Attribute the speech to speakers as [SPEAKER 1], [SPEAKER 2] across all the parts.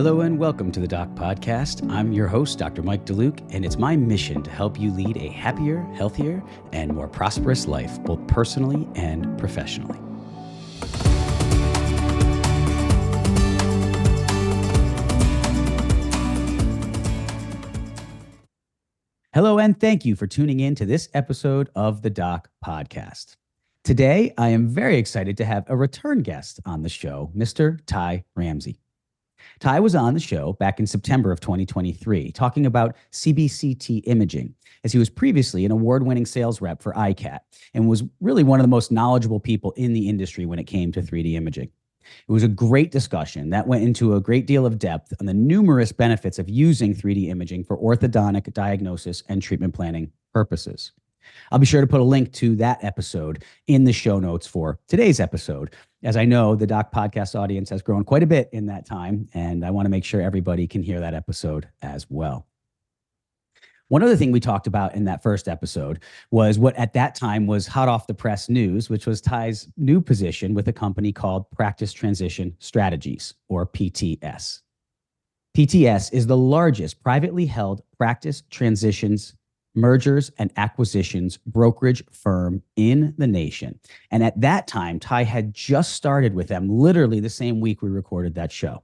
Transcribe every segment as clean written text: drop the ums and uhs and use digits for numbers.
[SPEAKER 1] Hello and welcome to the Doc Podcast. I'm your host, Dr. Mike DeLuke, and it's my mission to help you lead a happier, healthier, and more prosperous life, both personally and professionally. Hello, and thank you for tuning in to this episode of the Doc Podcast. Today, I am very excited to have a return guest on the show, Mr. Ty Ramsey. Ty was on the show back in September of 2023 talking about CBCT imaging, as he was previously an award-winning sales rep for ICAT and was really one of the most knowledgeable people in the industry when it came to 3D imaging. It was a great discussion that went into a great deal of depth on the numerous benefits of using 3D imaging for orthodontic diagnosis and treatment planning purposes. I'll be sure to put a link to that episode in the show notes for today's episode, as I know the Doc Podcast audience has grown quite a bit in that time, and I want to make sure everybody can hear that episode as well. One other thing we talked about in that first episode was what at that time was hot off the press news, which was Ty's new position with a company called Practice Transition Strategies, or PTS. PTS is the largest privately held practice transitions mergers and acquisitions brokerage firm in the nation. And at that time, Ty had just started with them literally the same week we recorded that show.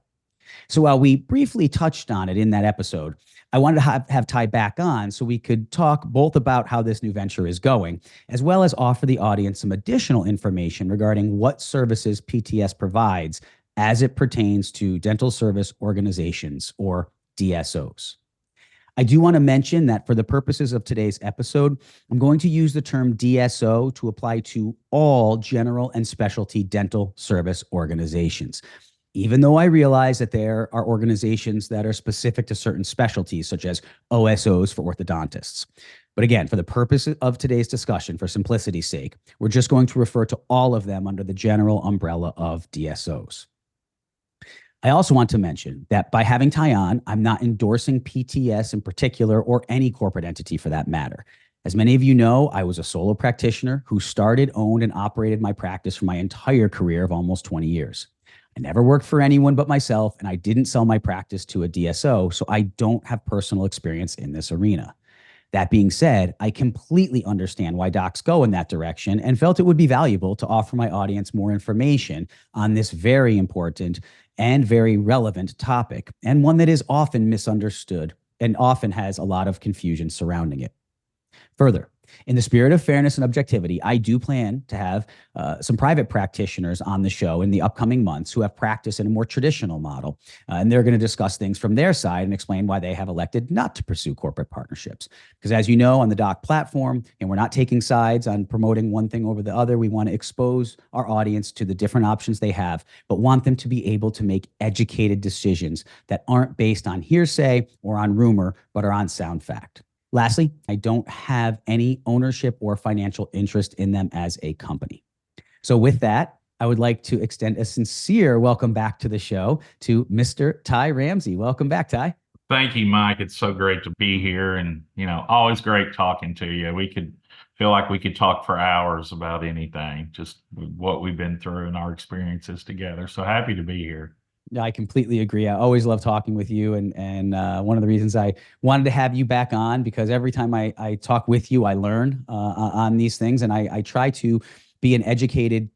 [SPEAKER 1] So while we briefly touched on it in that episode, I wanted to have Ty back on so we could talk both about how this new venture is going, as well as offer the audience some additional information regarding what services PTS provides as it pertains to dental service organizations, or DSOs. I do want to mention that for the purposes of today's episode, I'm going to use the term DSO to apply to all general and specialty dental service organizations, even though I realize that there are organizations that are specific to certain specialties, such as OSOs for orthodontists. But again, for the purpose of today's discussion, for simplicity's sake, we're just going to refer to all of them under the general umbrella of DSOs. I also want to mention that by having Ty on, I'm not endorsing PTS in particular or any corporate entity for that matter. As many of you know, I was a solo practitioner who started, owned, and operated my practice for my entire career of almost 20 years. I never worked for anyone but myself, and I didn't sell my practice to a DSO, so I don't have personal experience in this arena. That being said, I completely understand why docs go in that direction and felt it would be valuable to offer my audience more information on this very important and very relevant topic, and one that is often misunderstood and often has a lot of confusion surrounding it. Further, in the spirit of fairness and objectivity, I do plan to have some private practitioners on the show in the upcoming months who have practiced in a more traditional model. And they're going to discuss things from their side and explain why they have elected not to pursue corporate partnerships. Because as you know, on the Doc platform, and we're not taking sides on promoting one thing over the other, we want to expose our audience to the different options they have, but want them to be able to make educated decisions that aren't based on hearsay or on rumor, but are on sound fact. Lastly, I don't have any ownership or financial interest in them as a company. So with that, I would like to extend a sincere welcome back to the show to Mr. Ty Ramsey. Welcome back, Ty.
[SPEAKER 2] Thank you, Mike. It's so great to be here, and always great talking to you. We could feel like we could talk for hours about anything, just what we've been through and our experiences together. So happy to be here.
[SPEAKER 1] Yeah, I completely agree. I always love talking with you. And one of the reasons I wanted to have you back on, because every time I talk with you, I learn on these things. And I try to be an educated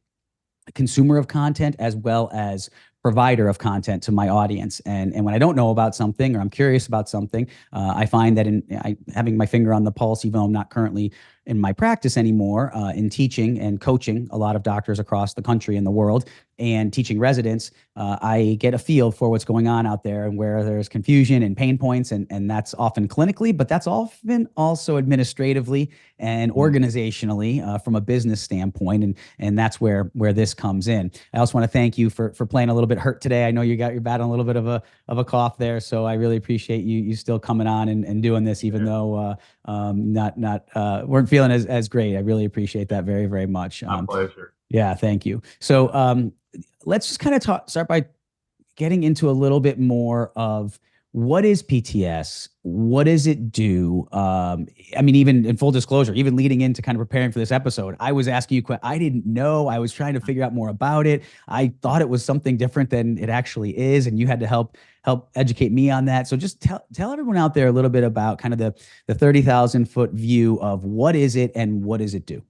[SPEAKER 1] consumer of content as well as provider of content to my audience. And when I don't know about something or I'm curious about something, I find that having my finger on the pulse, even though I'm not currently in my practice anymore, in teaching and coaching a lot of doctors across the country and the world, and teaching residents, I get a feel for what's going on out there and where there's confusion and pain points. And that's often clinically, but that's often also administratively and organizationally from a business standpoint. And that's where this comes in. I also want to thank you for playing a little bit hurt today. I know you're battling a little bit of a cough there. So I really appreciate you still coming on and doing this, even though weren't feeling as great. I really appreciate that very, very much.
[SPEAKER 2] My pleasure.
[SPEAKER 1] Yeah, thank you. So let's just kind of start by getting into a little bit more of what is PTS? What does it do? I mean, even in full disclosure, even leading into kind of preparing for this episode, I was asking you, I didn't know. I was trying to figure out more about it. I thought it was something different than it actually is, and you had to help educate me on that. So just tell everyone out there a little bit about kind of the 30,000 foot view of what is it and what does it do?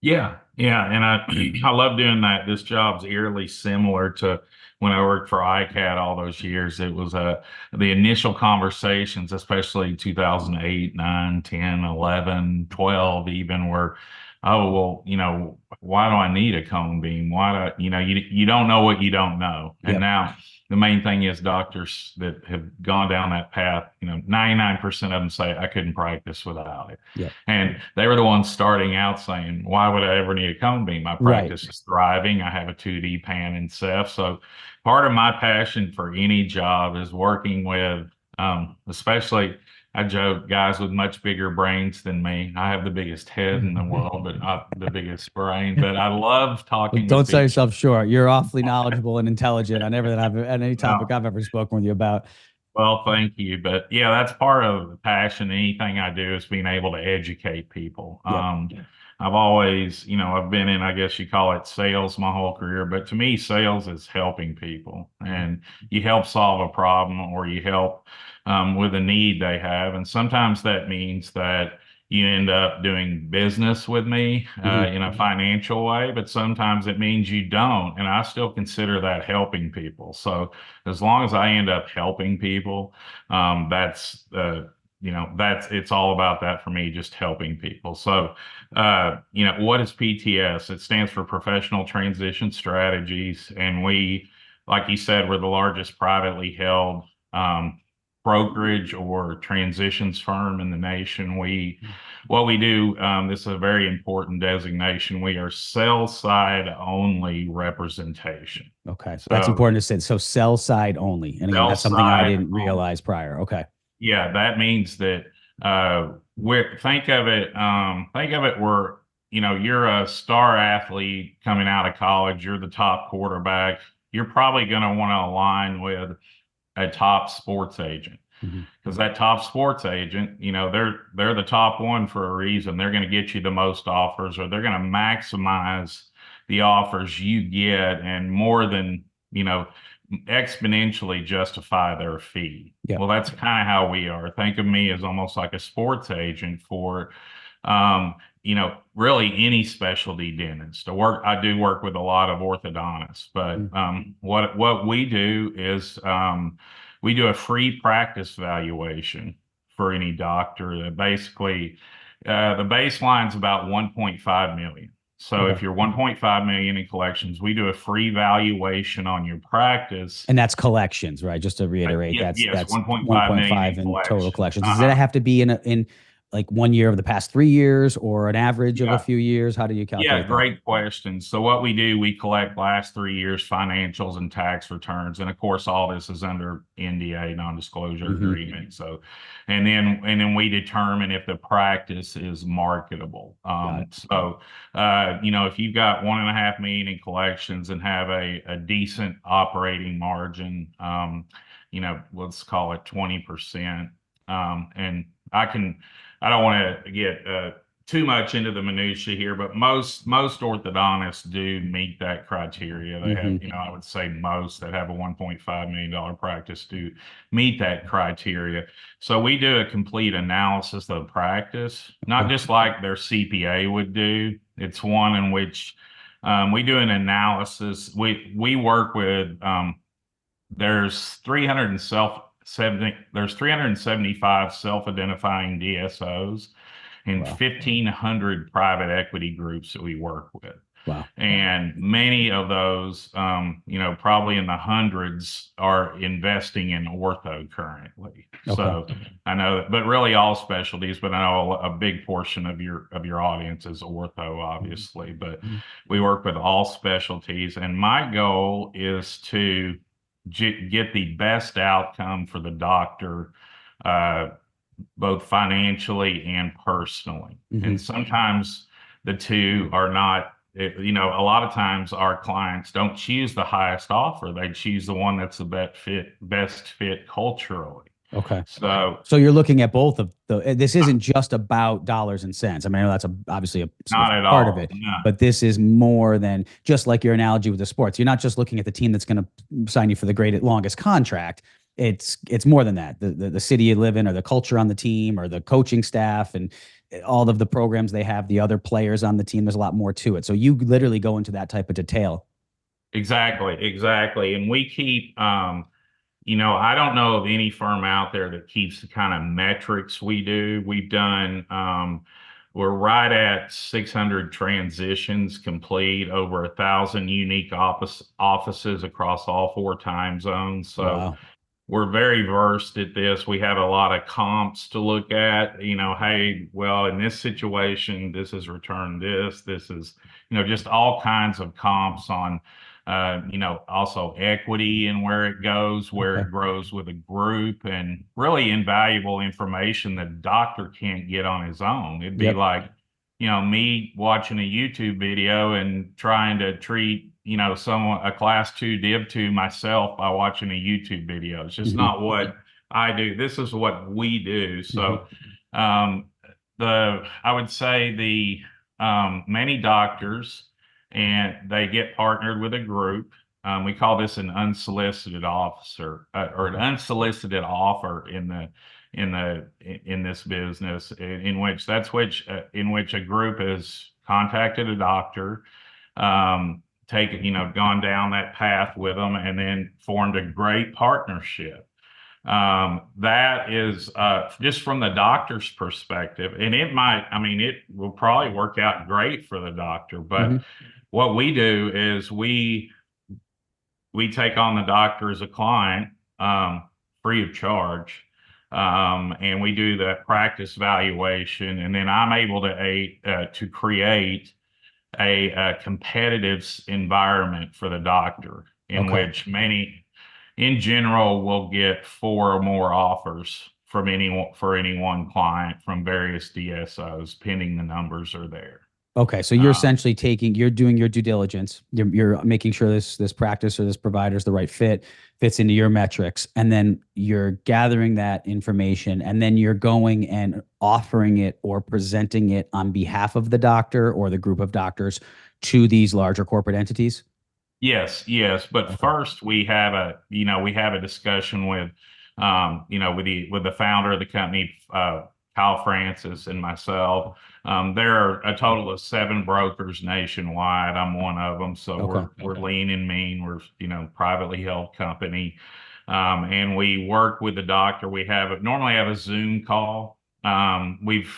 [SPEAKER 2] Yeah, yeah, and I love doing that. This job's eerily similar to when I worked for ICAT all those years. It was the initial conversations, especially 2008, 9, 10, 11, 12, even were, oh, well, why do I need a cone beam? Why do, you don't know what you don't know. And
[SPEAKER 1] Yep.
[SPEAKER 2] now the main thing is doctors that have gone down that path, 99% of them say I couldn't practice without it.
[SPEAKER 1] Yep.
[SPEAKER 2] And they were the ones starting out saying, why would I ever need a cone beam? My
[SPEAKER 1] Right.
[SPEAKER 2] practice is thriving. I have a 2D pan and stuff. So part of my passion for any job is working with, especially, I joke, guys with much bigger brains than me. I have the biggest head in the world, but not the biggest brain. But I love
[SPEAKER 1] Well,
[SPEAKER 2] talking with
[SPEAKER 1] don't sell
[SPEAKER 2] people.
[SPEAKER 1] yourself short. You're awfully knowledgeable and intelligent on everything on any topic
[SPEAKER 2] Now,
[SPEAKER 1] I've ever spoken with you about.
[SPEAKER 2] well, thank you. But yeah, that's part of the passion. Anything I do is being able to educate people.
[SPEAKER 1] Yep.
[SPEAKER 2] I've always, I've been in, I guess you call it sales my whole career, but to me, sales is helping people and you help solve a problem or you help with a need they have. And sometimes that means that you end up doing business with me
[SPEAKER 1] Mhm.
[SPEAKER 2] in a financial way, but sometimes it means you don't. And I still consider that helping people. So, as long as I end up helping people, that's that's it's all about that for me, just helping people. So, what is PTS? It stands for Professional Transition Strategies, and we, like you said, we're the largest privately held brokerage or transitions firm in the nation. What we do, this is a very important designation. We are sell side only representation.
[SPEAKER 1] Okay. That's
[SPEAKER 2] So
[SPEAKER 1] important to say. So sell side only. And again,
[SPEAKER 2] sell
[SPEAKER 1] that's something I
[SPEAKER 2] side
[SPEAKER 1] didn't
[SPEAKER 2] only.
[SPEAKER 1] realize prior. Okay.
[SPEAKER 2] Yeah, that means that think of it where you're a star athlete coming out of college, you're the top quarterback. You're probably going to want to align with a top sports agent
[SPEAKER 1] Mhm.
[SPEAKER 2] because that top sports agent, they're the top one for a reason. They're going to get you the most offers, or they're going to maximize the offers you get, and more than exponentially justify their fee.
[SPEAKER 1] Yep.
[SPEAKER 2] Well, that's kind of how we are. Think of me as almost like a sports agent for um, really any specialty dentist. I do work with a lot of orthodontists, but
[SPEAKER 1] Mhm.
[SPEAKER 2] what we do is we do a free practice valuation for any doctor. That basically the baseline's about 1.5 million. So
[SPEAKER 1] Okay.
[SPEAKER 2] if you're 1.5 million in collections, we do a free valuation on your practice.
[SPEAKER 1] And that's collections, right? Just to reiterate,
[SPEAKER 2] Yeah, yes,
[SPEAKER 1] that's
[SPEAKER 2] 1.5 million in
[SPEAKER 1] 1.5 in total
[SPEAKER 2] collections.
[SPEAKER 1] collections. Does that
[SPEAKER 2] Uh-huh.
[SPEAKER 1] have to be in like 1 year of the past 3 years or an average of a
[SPEAKER 2] Yeah.
[SPEAKER 1] few years? How do you
[SPEAKER 2] Yeah,
[SPEAKER 1] calculate that?
[SPEAKER 2] great question. So what we do, we collect last 3 years financials and tax returns, and of course, all this is under NDA, non-disclosure
[SPEAKER 1] Hmm.
[SPEAKER 2] agreement. So, and then we determine if the practice is marketable.
[SPEAKER 1] Got it.
[SPEAKER 2] If you've got 1.5 million in collections and have a decent operating margin, let's call it 20%. And I don't want to get too much into the minutia here, but most orthodontists do meet that criteria. They have,
[SPEAKER 1] Hmm.
[SPEAKER 2] I would say most that have a $1.5 million practice do meet that criteria. So we do a complete analysis of practice, not
[SPEAKER 1] Okay.
[SPEAKER 2] just like their CPA would do. It's one in which we do an analysis. We work with there's 375 self-identifying DSOs and
[SPEAKER 1] Wow.
[SPEAKER 2] 1,500 private equity groups that we work with.
[SPEAKER 1] Wow.
[SPEAKER 2] And many of those, probably in the hundreds, are investing in ortho currently.
[SPEAKER 1] Okay.
[SPEAKER 2] So I know that, but really all specialties. But I know a big portion of your audience is ortho, obviously. But
[SPEAKER 1] Mhm.
[SPEAKER 2] we work with all specialties, and my goal is to get the best outcome for the doctor, uh, both financially and personally. And
[SPEAKER 1] Mhm.
[SPEAKER 2] sometimes the two are not, a lot of times our clients don't choose the highest offer. They choose the one that's the best fit culturally.
[SPEAKER 1] Okay.
[SPEAKER 2] So
[SPEAKER 1] So you're looking at both of the, this isn't just about dollars and cents. I mean, I know that's obviously a
[SPEAKER 2] not at
[SPEAKER 1] significant part of
[SPEAKER 2] all.
[SPEAKER 1] it,
[SPEAKER 2] No.
[SPEAKER 1] but this is more than just like your analogy with the sports. You're not just looking at the team that's going to sign you for the greatest, longest contract. It's more than that. The city you live in, or the culture on the team, or the coaching staff, and all of the programs they have, the other players on the team. There's a lot more to it. So you literally go into that type of detail.
[SPEAKER 2] Exactly, exactly. And we keep, I don't know of any firm out there that keeps the kind of metrics we do. We're right at 600 transitions complete, over 1,000 unique offices across all 4 time zones. So
[SPEAKER 1] Wow.
[SPEAKER 2] we're very versed at this. We have a lot of comps to look at. Hey, well, in this situation, this is returned this. This is, just all kinds of comps on, also equity and where it goes, where
[SPEAKER 1] Okay.
[SPEAKER 2] it grows with a group, and really invaluable information that a doctor can't get on his own. It'd be
[SPEAKER 1] Yep.
[SPEAKER 2] like, me watching a YouTube video and trying to treat, someone, a class 2 div 2 myself by watching a YouTube video. It's just
[SPEAKER 1] Hmm.
[SPEAKER 2] not what I do. This is what we do.
[SPEAKER 1] Hmm.
[SPEAKER 2] So, um, I would say the many doctors, and they get partnered with a group. We call this an unsolicited officer, or an unsolicited offer in this business, in which a group has contacted a doctor, gone down that path with them, and then formed a great partnership. That is, just from the doctor's perspective, and it will probably work out great for the doctor. But
[SPEAKER 1] Hmm.
[SPEAKER 2] what we do is we take on the doctor as a client, free of charge. And we do the practice valuation, and then I'm able to create a competitive environment for the doctor, in
[SPEAKER 1] Okay.
[SPEAKER 2] which many, in general, will get 4 or more offers for any one client from various DSOs, pending the numbers are there.
[SPEAKER 1] Okay, so you're
[SPEAKER 2] Um,
[SPEAKER 1] essentially you're doing your due diligence. You're making sure this practice or this provider is the right fit, fits into your metrics, and then you're gathering that information, and then you're going and offering it or presenting it on behalf of the doctor or the group of doctors to these larger corporate entities.
[SPEAKER 2] Yes, yes. But
[SPEAKER 1] Okay.
[SPEAKER 2] first we have a discussion with, with the founder of the company, Kyle Francis, and myself. There are a total of 7 brokers nationwide. I'm one of them. So
[SPEAKER 1] Okay.
[SPEAKER 2] we're lean and mean. We're, privately held company. And we work with the doctor. Normally have a Zoom call. We've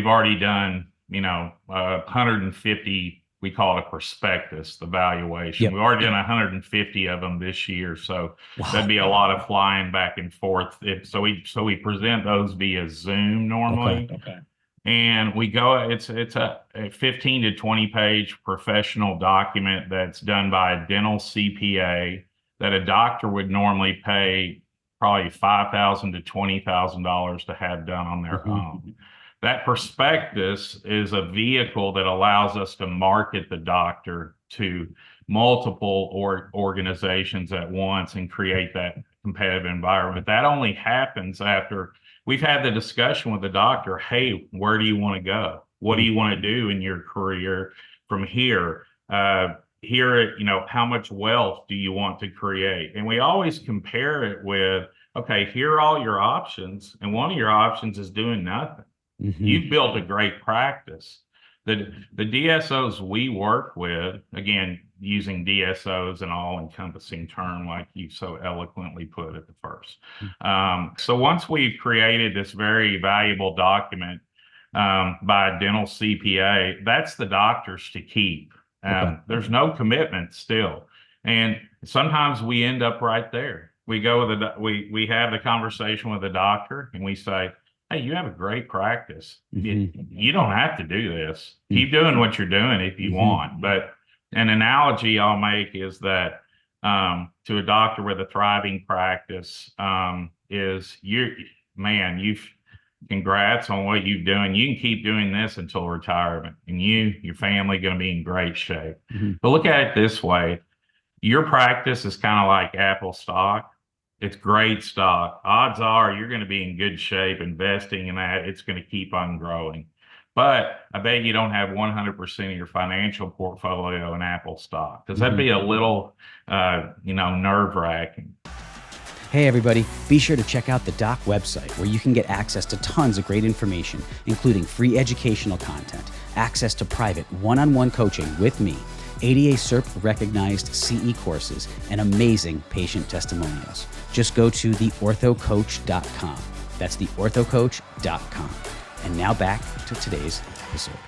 [SPEAKER 2] already done, 150. We call it a prospectus, the valuation.
[SPEAKER 1] Yep.
[SPEAKER 2] We've already done 150 of them this year, so that'd
[SPEAKER 1] Wow.
[SPEAKER 2] be a lot of flying back and forth. So we present those via Zoom
[SPEAKER 1] Okay.
[SPEAKER 2] normally. Okay. And we go, it's a 15 to 20 page professional document that's done by a dental CPA, that a doctor would normally pay probably $5,000 to $20,000 to have done on their
[SPEAKER 1] Hmm.
[SPEAKER 2] own. That prospectus is a vehicle that allows us to market the doctor to multiple organizations at once and create that competitive environment. That only happens after we've had the discussion with the doctor. Hey, where do you want to go? What do
[SPEAKER 1] Hmm.
[SPEAKER 2] you want to do in your career from here? How much wealth do you want to create? And we always compare it with, okay, here are all your options, and one of your options is doing nothing.
[SPEAKER 1] Hmm.
[SPEAKER 2] You've built a great practice. The DSOs we work with, again, using DSO as an all-encompassing term, like you so eloquently put at the first. So once we've created this very valuable document, by a dental CPA, that's the doctor's to keep.
[SPEAKER 1] Okay.
[SPEAKER 2] There's no commitment still, and sometimes we end up right there. We go with we have the conversation with the doctor, and we say, hey, you have a great practice.
[SPEAKER 1] Hmm.
[SPEAKER 2] You don't have to do this. Keep doing what you're doing if you
[SPEAKER 1] Hmm.
[SPEAKER 2] want. But an analogy I'll make is that, to a doctor with a thriving practice, is you've congrats on what you're doing. You can keep doing this until retirement, and your family going to be in great shape.
[SPEAKER 1] Hmm.
[SPEAKER 2] But look at it this way: your practice is kind of like Apple stock. It's great stock. Odds are you're going to be in good shape investing in that. It's going to keep on growing. But I bet you don't have 100% of your financial portfolio in Apple stock, because that'd be a little, nerve wracking.
[SPEAKER 1] Hey, everybody, be sure to check out the Doc website where you can get access to tons of great information, including free educational content, access to private one-on-one coaching with me, ADA CERP recognized CE courses, and amazing patient testimonials. Just go to theorthocoach.com. That's theorthocoach.com. And now back to today's episode.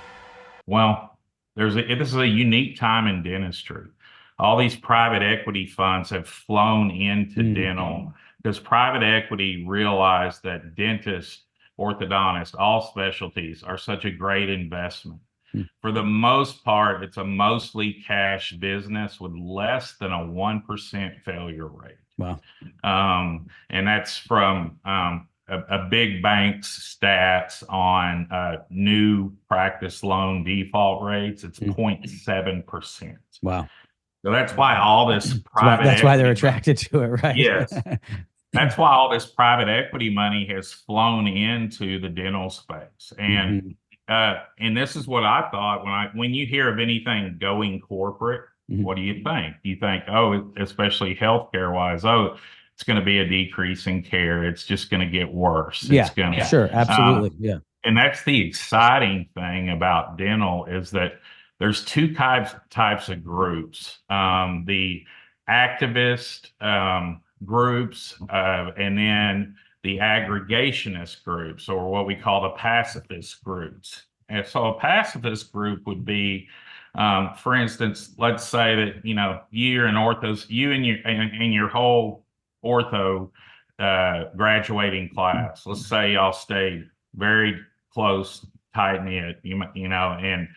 [SPEAKER 2] Well, this is a unique time in dentistry. All these private equity funds have flown into dental because private equity realized that dentists, orthodontists, all specialties are such a great investment. For the most part, it's a mostly cash business with less than a 1% failure rate.
[SPEAKER 1] Wow.
[SPEAKER 2] And that's from a big bank's stats on new practice loan default rates. It's 0.7%.
[SPEAKER 1] Wow.
[SPEAKER 2] So that's why all this private
[SPEAKER 1] that's why they're attracted to it, right?
[SPEAKER 2] Yes. That's why all this private equity money has flown into the dental space. And this is what I thought when you hear of anything going corporate, what do you think? You think, oh, especially healthcare wise, oh, it's going to be a decrease in care. It's just going to get worse.
[SPEAKER 1] Yeah, sure, absolutely. Yeah.
[SPEAKER 2] And that's the exciting thing about dental is that there's two types of groups. The activist groups, and then the aggregationist groups, or what we call the passivist groups. And so a passivist group would be, for instance, let's say that you're in orthos, you and your whole ortho graduating class. Let's say y'all stayed very close, tight knit, and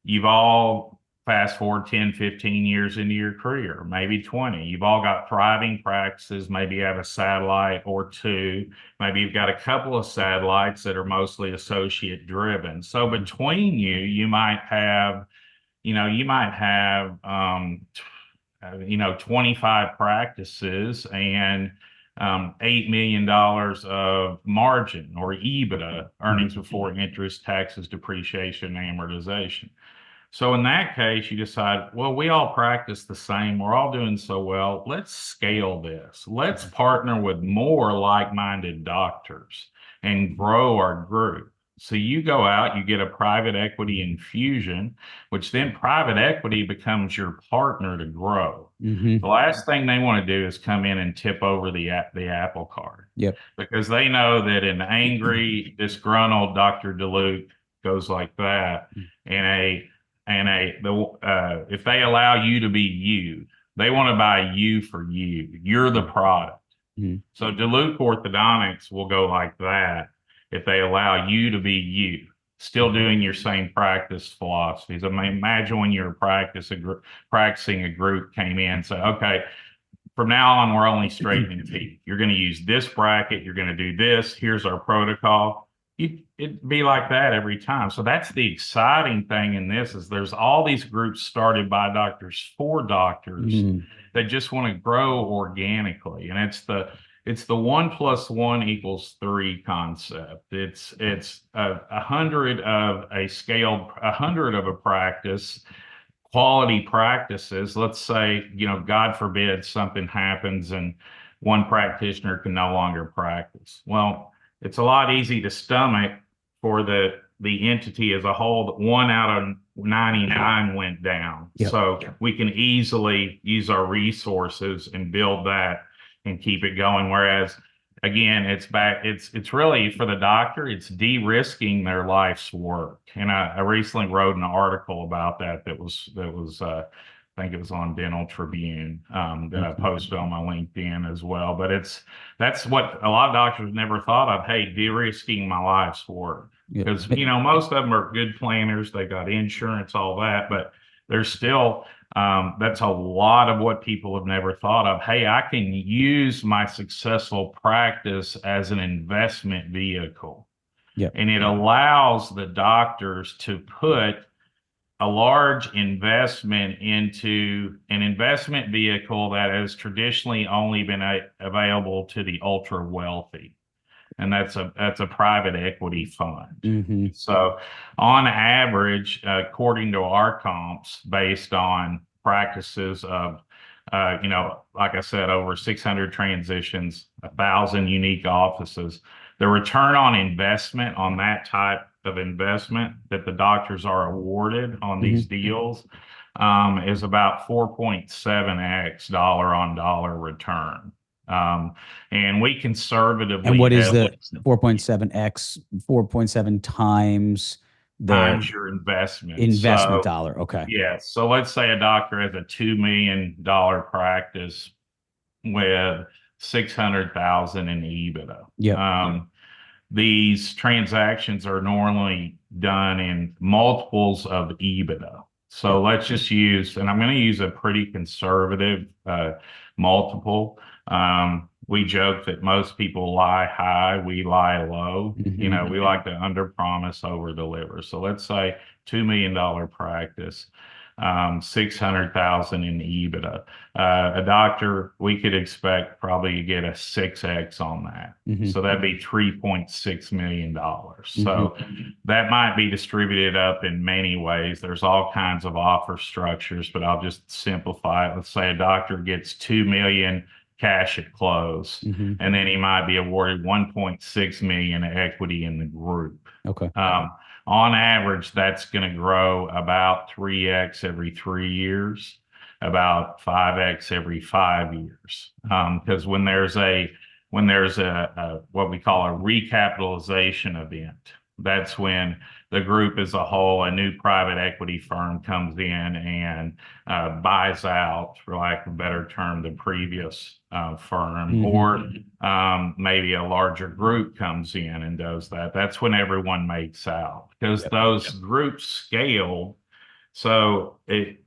[SPEAKER 2] you've all fast forward 10, 15 years into your career, maybe 20. You've all got thriving practices. Maybe you have a satellite or two. Maybe you've got a couple of satellites that are mostly associate driven. So between you might have, 25 practices and $8 million of margin or EBITDA, earnings before interest, taxes, depreciation, and amortization. So in that case, you decide, well, we all practice the same. We're all doing so well. Let's scale this. Let's partner with more like-minded doctors and grow our group. So you go out, you get a private equity infusion, which then private equity becomes your partner to grow. The last thing they want to do is come in and tip over the apple cart.
[SPEAKER 1] Yep.
[SPEAKER 2] Because they know that an angry, disgruntled Dr. DeLuke goes like that, if they allow you to be you, they want to buy you for you. You're the product. So DeLuke Orthodontics will go like that if they allow you to be you, still doing your same practice philosophies. I mean, imagine when you're practicing a group came in and said, okay, from now on, we're only straightening teeth. You're going to use this bracket. You're going to do this. Here's our protocol. It'd be like that every time. So that's the exciting thing in this is there's all these groups started by doctors for doctors that just want to grow organically. And it's the 1 + 1 = 3 concept. It's 100 of a practice, quality practices. Let's say, God forbid something happens and one practitioner can no longer practice. Well, it's a lot easy to stomach for the entity as a whole that 1 out of 99 went down. So we can easily use our resources and build that and keep it going. Whereas, again, it's really for the doctor, it's de-risking their life's work. And I recently wrote an article about that was I think it was on Dental Tribune that I posted on my LinkedIn as well. But that's what a lot of doctors never thought of. Hey, de-risking my life's work. Because, most of them are good planners. They got insurance, all that, but there's still, that's a lot of what people have never thought of. Hey, I can use my successful practice as an investment vehicle. And it allows the doctors to put a large investment into an investment vehicle that has traditionally only been available to the ultra wealthy, and that's a private equity fund.
[SPEAKER 1] Mm-hmm.
[SPEAKER 2] So, on average, according to our comps, based on practices of, like I said, over 600 transitions, 1,000 unique offices, the return on investment on that type of investment that the doctors are awarded on these
[SPEAKER 1] Mm-hmm.
[SPEAKER 2] deals is about 4.7x dollar on dollar return. Um, and we
[SPEAKER 1] And what
[SPEAKER 2] conservatively
[SPEAKER 1] is
[SPEAKER 2] have
[SPEAKER 1] the 4.7x, 4.7 times their
[SPEAKER 2] times your investment.
[SPEAKER 1] investment
[SPEAKER 2] So,
[SPEAKER 1] dollar? Okay.
[SPEAKER 2] yeah. So let's say a doctor has a $2 million practice with 600,000 in EBITDA.
[SPEAKER 1] Yep.
[SPEAKER 2] These transactions are normally done in multiples of EBITDA. So
[SPEAKER 1] Yep.
[SPEAKER 2] let's just use, and I'm going to use a pretty conservative multiple. We joke that most people lie high, we lie low.
[SPEAKER 1] Mm-hmm.
[SPEAKER 2] We like to under promise, over deliver. So let's say $2 million practice, 600,000 in EBITDA. A doctor, we could expect probably to get a 6x on that.
[SPEAKER 1] Mm-hmm.
[SPEAKER 2] So that'd be $3.6 million.
[SPEAKER 1] Mm-hmm.
[SPEAKER 2] So that might be distributed up in many ways. There's all kinds of offer structures, but I'll just simplify it. Let's say a doctor gets 2 million cash at close,
[SPEAKER 1] Mm-hmm.
[SPEAKER 2] and then he might be awarded 1.6 million equity in the group.
[SPEAKER 1] Okay.
[SPEAKER 2] On average, that's going to grow about 3x every 3 years, about 5x every 5 years. Because when there's a what we call a recapitalization event, that's when the group as a whole, a new private equity firm comes in and buys out, for lack of a better term, the previous firm,
[SPEAKER 1] Mm-hmm.
[SPEAKER 2] or maybe a larger group comes in and does that. That's when everyone makes out, because
[SPEAKER 1] Yep.
[SPEAKER 2] those groups scale. So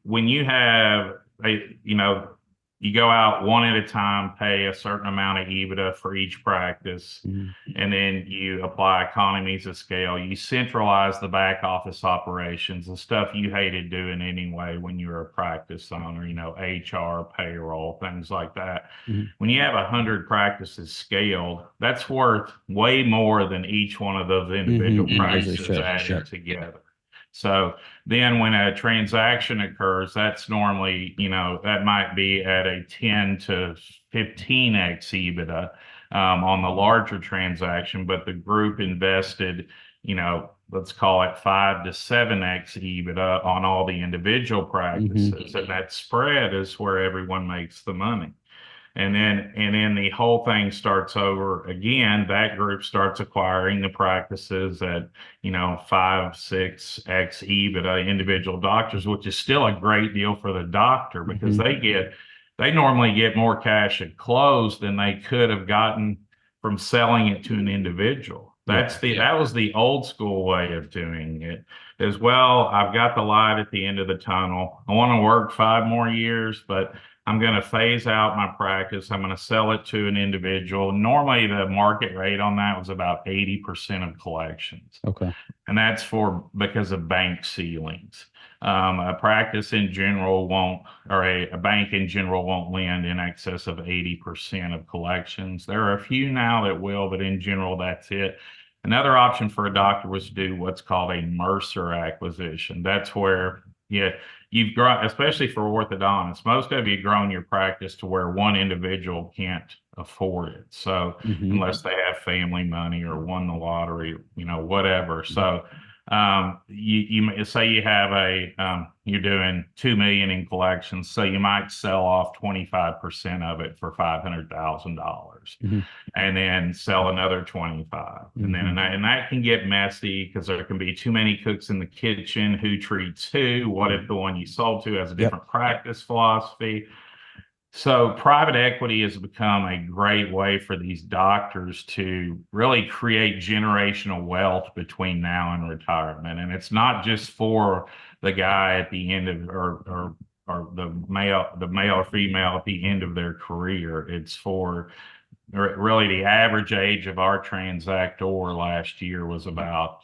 [SPEAKER 2] when you have you go out one at a time, pay a certain amount of EBITDA for each practice,
[SPEAKER 1] Mm-hmm.
[SPEAKER 2] and then you apply economies of scale. You centralize the back office operations, the stuff you hated doing anyway when you were a practice owner, HR, payroll, things like that.
[SPEAKER 1] Mm-hmm.
[SPEAKER 2] When you have 100 practices scaled, that's worth way more than each one of those individual
[SPEAKER 1] Mm-hmm. As they
[SPEAKER 2] practices
[SPEAKER 1] should.
[SPEAKER 2] added
[SPEAKER 1] Yep.
[SPEAKER 2] together. So then when a transaction occurs, that's normally, that might be at a 10 to 15x EBITDA on the larger transaction, but the group invested, let's call it 5 to 7x EBITDA on all the individual
[SPEAKER 1] Mm-hmm.
[SPEAKER 2] practices. And that spread is where everyone makes the money. And then the whole thing starts over again. That group starts acquiring the practices at 5, 6x EBITDA individual doctors, which is still a great deal for the doctor, because
[SPEAKER 1] Mm-hmm.
[SPEAKER 2] they normally get more cash at close than they could have gotten from selling it to an individual.
[SPEAKER 1] Yep.
[SPEAKER 2] That was the old school way of doing it. As well, I've got the light at the end of the tunnel. I want to work 5 more years, but I'm going to phase out my practice. I'm going to sell it to an individual. Normally, the market rate on that was about 80% of collections.
[SPEAKER 1] Okay.
[SPEAKER 2] And that's because of bank ceilings. A practice in general won't, or a bank in general won't lend in excess of 80% of collections. There are a few now that will, but in general, that's it. Another option for a doctor was to do what's called a Mercer acquisition. That's where, yeah, you've grown, especially for orthodontists, most of you grown your practice to where one individual can't afford it. So
[SPEAKER 1] Mm-hmm.
[SPEAKER 2] unless they have family money or won the lottery, whatever. So you say you have you're doing 2 million in collections, so you might sell off 25% of it for $500,000,
[SPEAKER 1] Mm-hmm.
[SPEAKER 2] and then sell another 25. And then
[SPEAKER 1] Mm-hmm.
[SPEAKER 2] and that can get messy because there can be too many cooks in the kitchen. Who treats who? What if the one you sold to has a
[SPEAKER 1] Yep.
[SPEAKER 2] different practice philosophy? So private equity has become a great way for these doctors to really create generational wealth between now and retirement. And it's not just for the guy at the end of, or the male or female at the end of their career. It's for really the average age of our transactor last year was about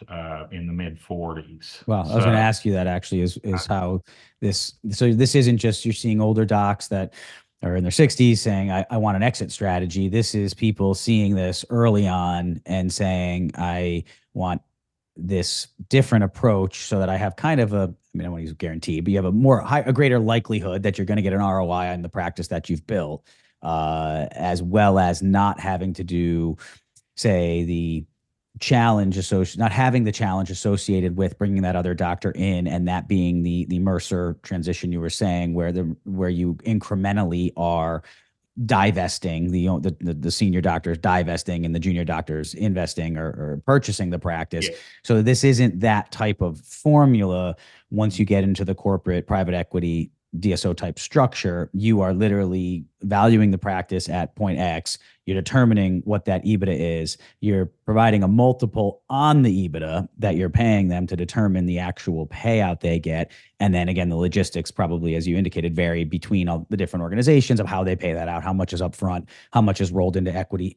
[SPEAKER 2] in the mid 40s.
[SPEAKER 1] Well, I was going to
[SPEAKER 2] So
[SPEAKER 1] ask you that actually is how this isn't just you're seeing older docs that are in their 60s saying, I want an exit strategy. This is people seeing this early on and saying, I want this different approach so that I have kind of a, I mean, I don't want to use guarantee, but you have a greater likelihood that you're going to get an ROI on the practice that you've built, as well as not having to do, say, the challenge associated, not having the challenge associated with bringing that other doctor in, and that being the Mercer transition you were saying, where you incrementally are divesting the senior doctors divesting and the junior doctors investing or purchasing the practice.
[SPEAKER 2] yeah.
[SPEAKER 1] So this isn't that type of formula. Once you get into the corporate private equity DSO type structure, you are literally valuing the practice at point X. You're determining what that EBITDA is. You're providing a multiple on the EBITDA that you're paying them to determine the actual payout they get. And then again, the logistics probably, as you indicated, vary between all the different organizations of how they pay that out, how much is upfront, how much is rolled into equity,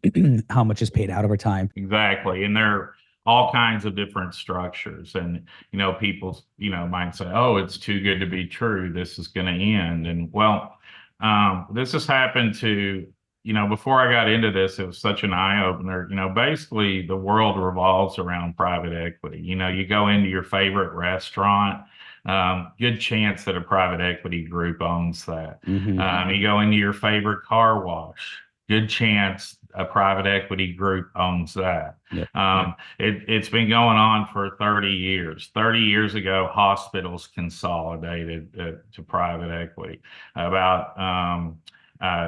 [SPEAKER 1] how much is paid out over time.
[SPEAKER 2] Exactly. And there are all kinds of different structures. And, people, might say, oh, it's too good to be true. This is going to end. And well, this has happened to, before I got into this, it was such an eye opener. Basically the world revolves around private equity. You go into your favorite restaurant, good chance that a private equity group owns that.
[SPEAKER 1] Mm-hmm.
[SPEAKER 2] You go into your favorite car wash, good chance a private equity group owns that.
[SPEAKER 1] Yep.
[SPEAKER 2] It's been going on for 30 years. 30 years ago, hospitals consolidated to private equity. About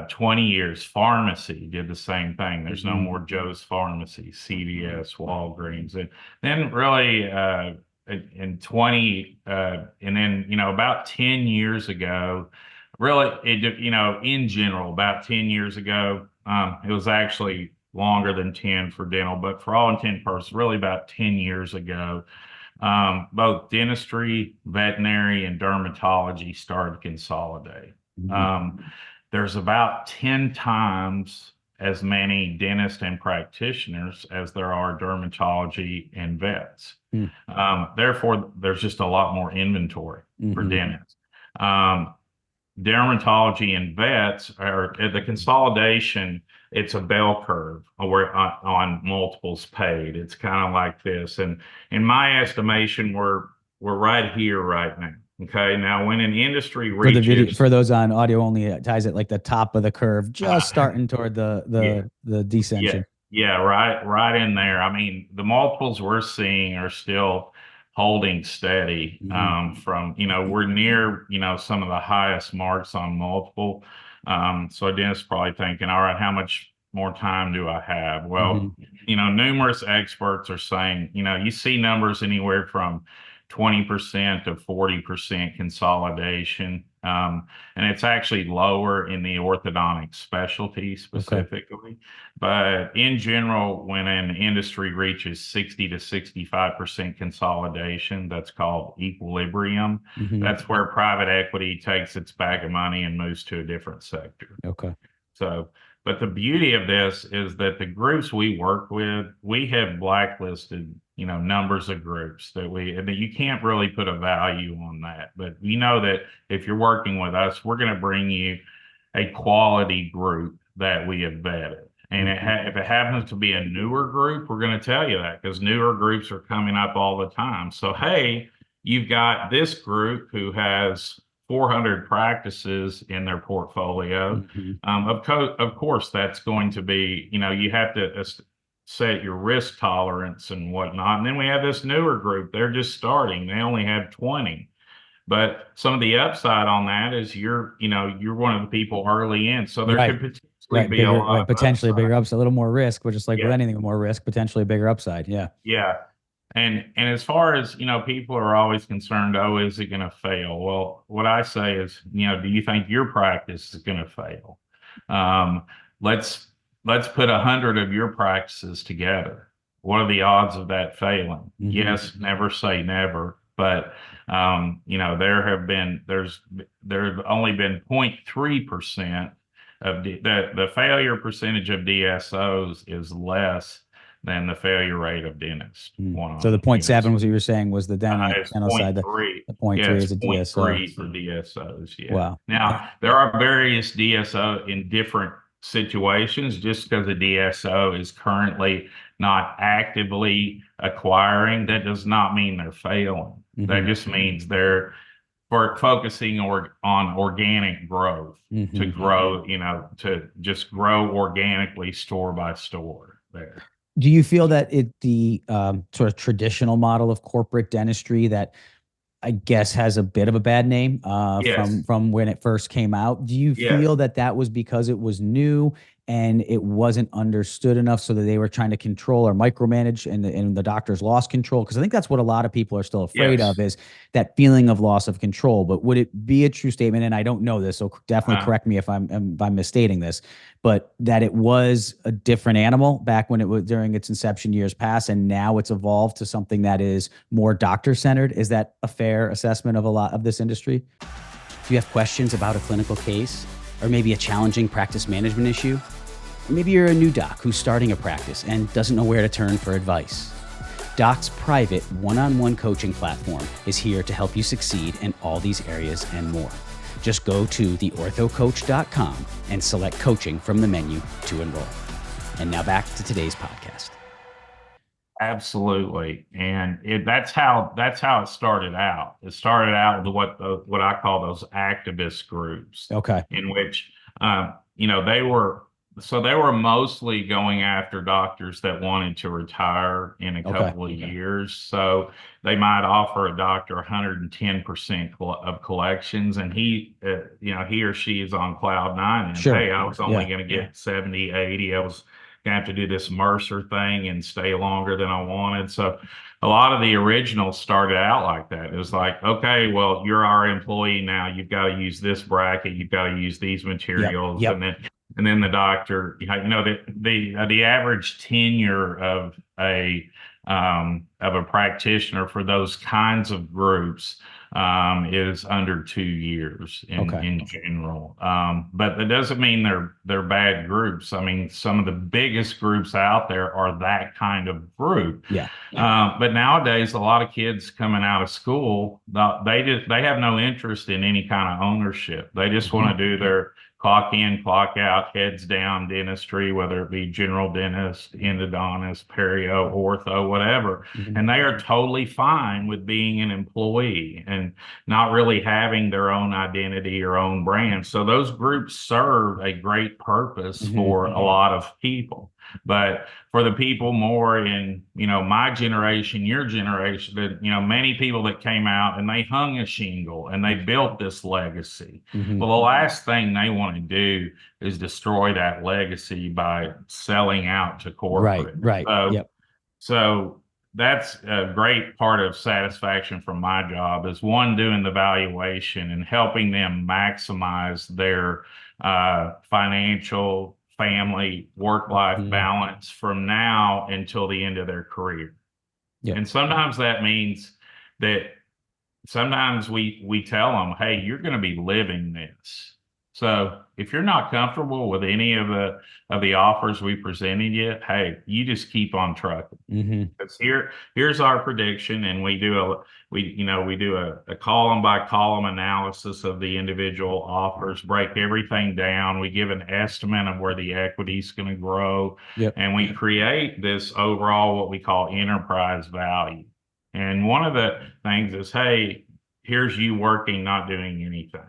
[SPEAKER 2] 20 years, pharmacy did the same thing. There's no more Joe's Pharmacy, CVS, Walgreens. And then really in 20, and then, about 10 years ago, really, in general, about 10 years ago, it was actually longer than 10 for dental, but for all intent purposes, really about 10 years ago, both dentistry, veterinary, and dermatology started to consolidate.
[SPEAKER 1] Mm-hmm.
[SPEAKER 2] There's about 10 times as many dentists and practitioners as there are dermatology and vets. Therefore, there's just a lot more inventory for
[SPEAKER 1] Mm-hmm.
[SPEAKER 2] dentists. Dermatology and vets are the consolidation. It's a bell curve on multiples paid. It's kind of like this, and in my estimation, we're right here right now. Okay, now when an industry
[SPEAKER 1] For the video,
[SPEAKER 2] reaches,
[SPEAKER 1] for those on audio only, it ties it like the top of the curve, just
[SPEAKER 2] uh,
[SPEAKER 1] starting toward the
[SPEAKER 2] yeah,
[SPEAKER 1] the
[SPEAKER 2] yeah,
[SPEAKER 1] descension.
[SPEAKER 2] yeah, right in there. I mean, the multiples we're seeing are still holding steady.
[SPEAKER 1] Mm-hmm.
[SPEAKER 2] From we're near some of the highest marks on multiple. So a dentist probably thinking, all right, how much more time do I have?
[SPEAKER 1] Mm-hmm.
[SPEAKER 2] Well, numerous experts are saying, you see numbers anywhere from 20% to 40% consolidation. And it's actually lower in the orthodontic specialty
[SPEAKER 1] Okay.
[SPEAKER 2] specifically. But in general, when an industry reaches 60 to 65% consolidation, that's called equilibrium.
[SPEAKER 1] Mm-hmm.
[SPEAKER 2] That's where private equity takes its bag of money and moves to a different sector.
[SPEAKER 1] Okay.
[SPEAKER 2] So, but the beauty of this is that the groups we work with, we have blacklisted, numbers of groups and that you can't really put a value on that. But you know that if you're working with us, we're going to bring you a quality group that we have vetted. And
[SPEAKER 1] Mm-hmm.
[SPEAKER 2] if it happens to be a newer group, we're going to tell you that because newer groups are coming up all the time. So, hey, you've got this group who has 400 practices in their portfolio.
[SPEAKER 1] Mm-hmm.
[SPEAKER 2] Of course, that's going to be, you have to set your risk tolerance and whatnot. And then we have this newer group. They're just starting. They only have 20. But some of the upside on that is you're one of the people early in. So there
[SPEAKER 1] Right.
[SPEAKER 2] could potentially
[SPEAKER 1] Right.
[SPEAKER 2] be a
[SPEAKER 1] Bigger,
[SPEAKER 2] lot
[SPEAKER 1] right.
[SPEAKER 2] of
[SPEAKER 1] Potentially
[SPEAKER 2] upside.
[SPEAKER 1] bigger upside, a little more risk, but just like with
[SPEAKER 2] Yeah.
[SPEAKER 1] anything, more risk, potentially bigger upside. Yeah.
[SPEAKER 2] Yeah. And as far as, people are always concerned, oh, is it going to fail? Well, what I say is, do you think your practice is going to fail? Um, let's put 100 of your practices together. What are the odds of that failing?
[SPEAKER 1] Mm-hmm.
[SPEAKER 2] Yes, never say never, but there have only been 0.3% the failure percentage of DSOs is less than the failure rate of dentists.
[SPEAKER 1] So the
[SPEAKER 2] One,
[SPEAKER 1] point seven was what you were saying was the
[SPEAKER 2] it's
[SPEAKER 1] dental
[SPEAKER 2] point
[SPEAKER 1] side. The,
[SPEAKER 2] three.
[SPEAKER 1] the point
[SPEAKER 2] Yeah,
[SPEAKER 1] three
[SPEAKER 2] it's
[SPEAKER 1] is a
[SPEAKER 2] point
[SPEAKER 1] DSO.
[SPEAKER 2] three for DSOs. Yeah.
[SPEAKER 1] Wow.
[SPEAKER 2] Now there are various DSO in different situations. Just because a DSO is currently not actively acquiring, that does not mean they're failing. That just means they're focusing on organic growth to grow, to just grow organically store by store there.
[SPEAKER 1] Do you feel that the sort of traditional model of corporate dentistry that I guess has a bit of a bad name
[SPEAKER 2] Yes.
[SPEAKER 1] from when it first came out. Do you
[SPEAKER 2] Yes.
[SPEAKER 1] feel that that was because it was new and it wasn't understood enough, so that they were trying to control or micromanage, and the doctors lost control? Because I think that's what a lot of people are still afraid of,
[SPEAKER 2] Yes.
[SPEAKER 1] is that feeling of loss of control. But would it be a true statement? And I don't know this, so definitely
[SPEAKER 2] Uh,
[SPEAKER 1] correct me if I'm misstating this, but that it was a different animal back when it was during its inception years past, and now it's evolved to something that is more doctor centered. Is that a fair assessment of a lot of this industry? Do you have questions about a clinical case, or maybe a challenging practice management issue? Or maybe you're a new doc who's starting a practice and doesn't know where to turn for advice. Doc's private one-on-one coaching platform is here to help you succeed in all these areas and more. Just go to theorthocoach.com and select coaching from the menu to enroll. And now back to today's podcast.
[SPEAKER 2] Absolutely, and that's how it started out. It started out with what I call those activist groups,
[SPEAKER 1] Okay.
[SPEAKER 2] in which they were mostly going after doctors that wanted to retire in a couple of years. So they might offer a doctor 110% of collections, and he or she is on cloud nine. And hey, I was only going to get 70, 80. I was gonna have to do this Mercer thing and stay longer than I wanted. So a lot of the originals started out like that. It was like, okay, well, you're our employee now. You've got to use this bracket. You've got to use these materials, and then the doctor, the average tenure of a practitioner for those kinds of groups is under 2 years in general. But that doesn't mean they're bad groups. I mean, some of the biggest groups out there are that kind of group. But nowadays, a lot of kids coming out of school, they have no interest in any kind of ownership. They just want to do their clock in, clock out, heads down dentistry, whether it be general dentist, endodontist, perio, ortho, whatever. And they are totally fine with being an employee and not really having their own identity or own brand. So those groups serve a great purpose for a lot of people. But for the people more in, my generation, your generation, that, many people that came out and they hung a shingle and they built this legacy. Well, the last thing they want to do is destroy that legacy by selling out to corporate. So that's a great part of satisfaction from my job, is one, doing the valuation and helping them maximize their financial, family, work-life balance from now until the end of their career. And sometimes that means that sometimes we tell them, hey, you're going to be living this. So if you're not comfortable with any of the offers we presented you, hey, you just keep on trucking. Because here's our prediction, and we do a column by column analysis of the individual offers, break everything down. We give an estimate of where the equity is going to grow, and we create this overall what we call enterprise value. And one of the things is, hey, here's you working, not doing anything.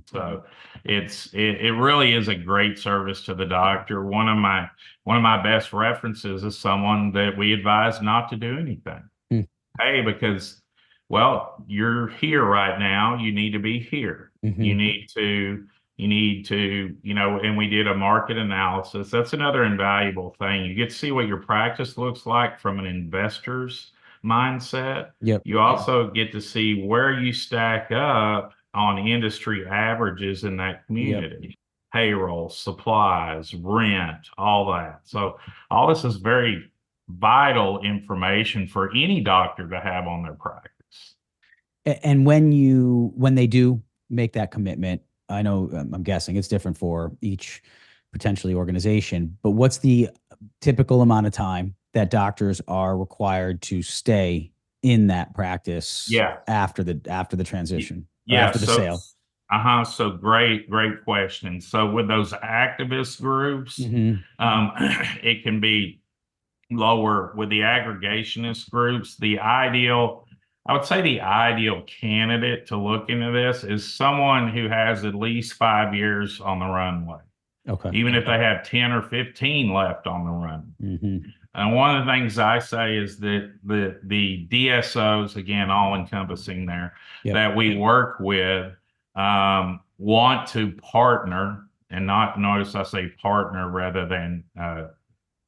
[SPEAKER 2] So it really is a great service to the doctor. One of my best references is someone that we advise not to do anything. Hey, because, well, you're here right now. You need to be here. You need to, and we did a market analysis. That's another invaluable thing. You get to see what your practice looks like from an investor's mindset. You also get to see where you stack up on industry averages in that community. Payroll, supplies, rent, all that. So all this is very vital information for any doctor to have on their practice.
[SPEAKER 1] And when they do make that commitment, I know, I'm guessing it's different for each potentially organization, but what's the typical amount of time that doctors are required to stay in that practice
[SPEAKER 2] Yeah.
[SPEAKER 1] after the transition or
[SPEAKER 2] Yeah.
[SPEAKER 1] after the
[SPEAKER 2] So,
[SPEAKER 1] sale?
[SPEAKER 2] so great question. So with those activist groups,
[SPEAKER 1] Mm-hmm.
[SPEAKER 2] it can be lower. With the aggregationist groups, I would say the ideal candidate to look into this is someone who has at least 5 years on the runway,
[SPEAKER 1] Okay.
[SPEAKER 2] even if they have 10 or 15 left on the run.
[SPEAKER 1] Mm-hmm.
[SPEAKER 2] And one of the things I say is that the DSOs, again, all encompassing there,
[SPEAKER 1] Yep.
[SPEAKER 2] that we work with, want to partner, and not notice I say partner rather than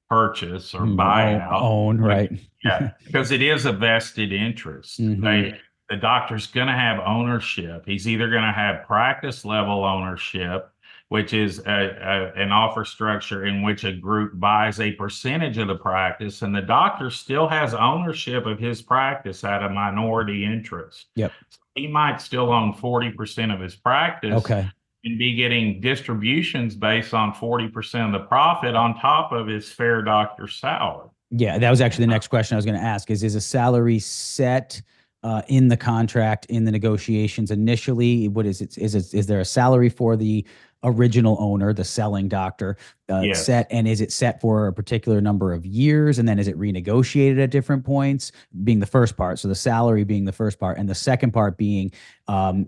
[SPEAKER 2] purchase or
[SPEAKER 1] Mm,
[SPEAKER 2] buy out.
[SPEAKER 1] own,
[SPEAKER 2] But
[SPEAKER 1] right.
[SPEAKER 2] yeah, because it is a vested interest.
[SPEAKER 1] Mm-hmm.
[SPEAKER 2] The doctor's going to have ownership. He's either going to have practice level ownership, which is an offer structure in which a group buys a percentage of the practice, and the doctor still has ownership of his practice at a minority interest.
[SPEAKER 1] Yep.
[SPEAKER 2] So he might still own 40% of his practice
[SPEAKER 1] Okay.
[SPEAKER 2] and be getting distributions based on 40% of the profit on top of his fair doctor salary.
[SPEAKER 1] Yeah, that was actually the next question I was going to ask is a salary set in the contract, in the negotiations initially? What is it? Is there a salary for the original owner, the selling doctor,
[SPEAKER 2] Yes.
[SPEAKER 1] set? And is it set for a particular number of years? And then is it renegotiated at different points, being the first part? So the salary being the first part, and the second part being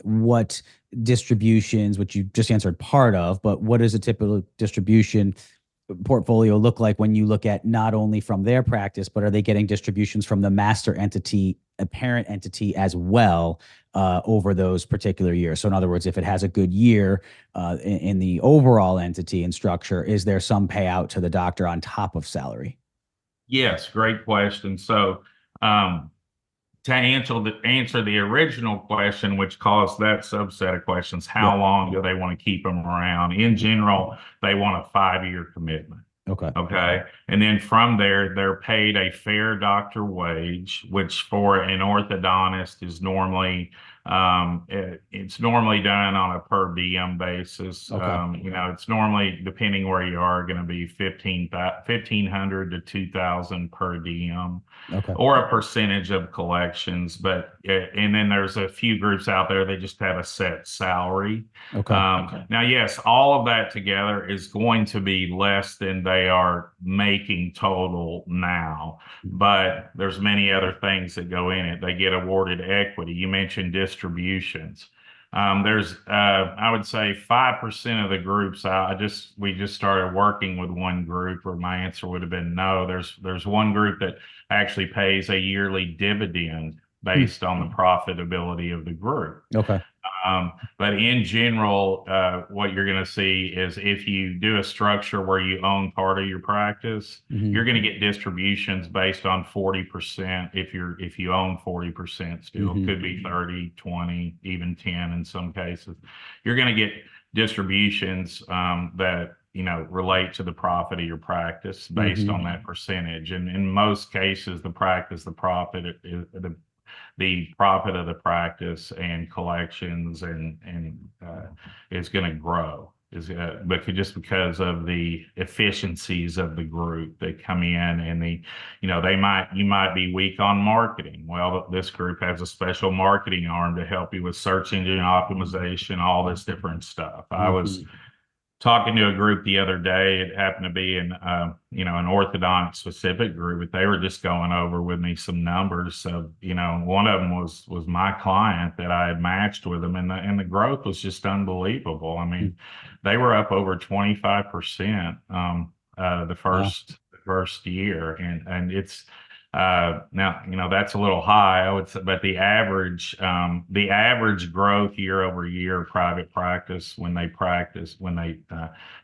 [SPEAKER 1] what distributions, which you just answered part of, but what is a typical distribution portfolio look like when you look at not only from their practice, but are they getting distributions from the master entity, a parent entity as well, over those particular years? So in other words, if it has a good year in the overall entity and structure, is there some payout to the doctor on top of salary?
[SPEAKER 2] Yes, great question. So, um, to answer the original question, which caused that subset of questions, how
[SPEAKER 1] Yep.
[SPEAKER 2] long do they want to keep them around? In general, they want a 5-year commitment.
[SPEAKER 1] Okay.
[SPEAKER 2] Okay. And then from there, they're paid a fair doctor wage, which for an orthodontist is normally, it's normally done on a per diem basis.
[SPEAKER 1] Okay.
[SPEAKER 2] It's normally, depending where you are, going to be 1,500 to 2,000 per diem
[SPEAKER 1] Okay.
[SPEAKER 2] or a percentage of collections. And then there's a few groups out there, they just have a set salary.
[SPEAKER 1] Okay.
[SPEAKER 2] Now, yes, all of that together is going to be less than they are making total now, but there's many other things that go in it. They get awarded equity. You mentioned distributions. I would say 5% of the groups. We just started working with one group where my answer would have been no. There's one group that actually pays a yearly dividend
[SPEAKER 1] Hmm.
[SPEAKER 2] based on the profitability of the group.
[SPEAKER 1] Okay.
[SPEAKER 2] But in general, what you're going to see is if you do a structure where you own part of your practice,
[SPEAKER 1] Mm-hmm.
[SPEAKER 2] you're going to get distributions based on 40%. If you own 40% still,
[SPEAKER 1] Mm-hmm.
[SPEAKER 2] could be 30, 20, even 10 in some cases. You're going to get distributions that relate to the profit of your practice based
[SPEAKER 1] Mm-hmm.
[SPEAKER 2] on that percentage. And in most cases, the profit is the profit of the practice and collections and is going to grow but just because of the efficiencies of the group that come in and you might be weak on marketing. Well, this group has a special marketing arm to help you with search engine optimization, all this different stuff. I was
[SPEAKER 1] Mm-hmm.
[SPEAKER 2] talking to a group the other day. It happened to be an orthodontic specific group, but they were just going over with me some numbers. So, one of them was my client that I had matched with them, and the growth was just unbelievable. I mean, they were up over 25% the
[SPEAKER 1] Wow.
[SPEAKER 2] first year, and it's now, that's a little high, I would say, but the average growth year over year private practice when they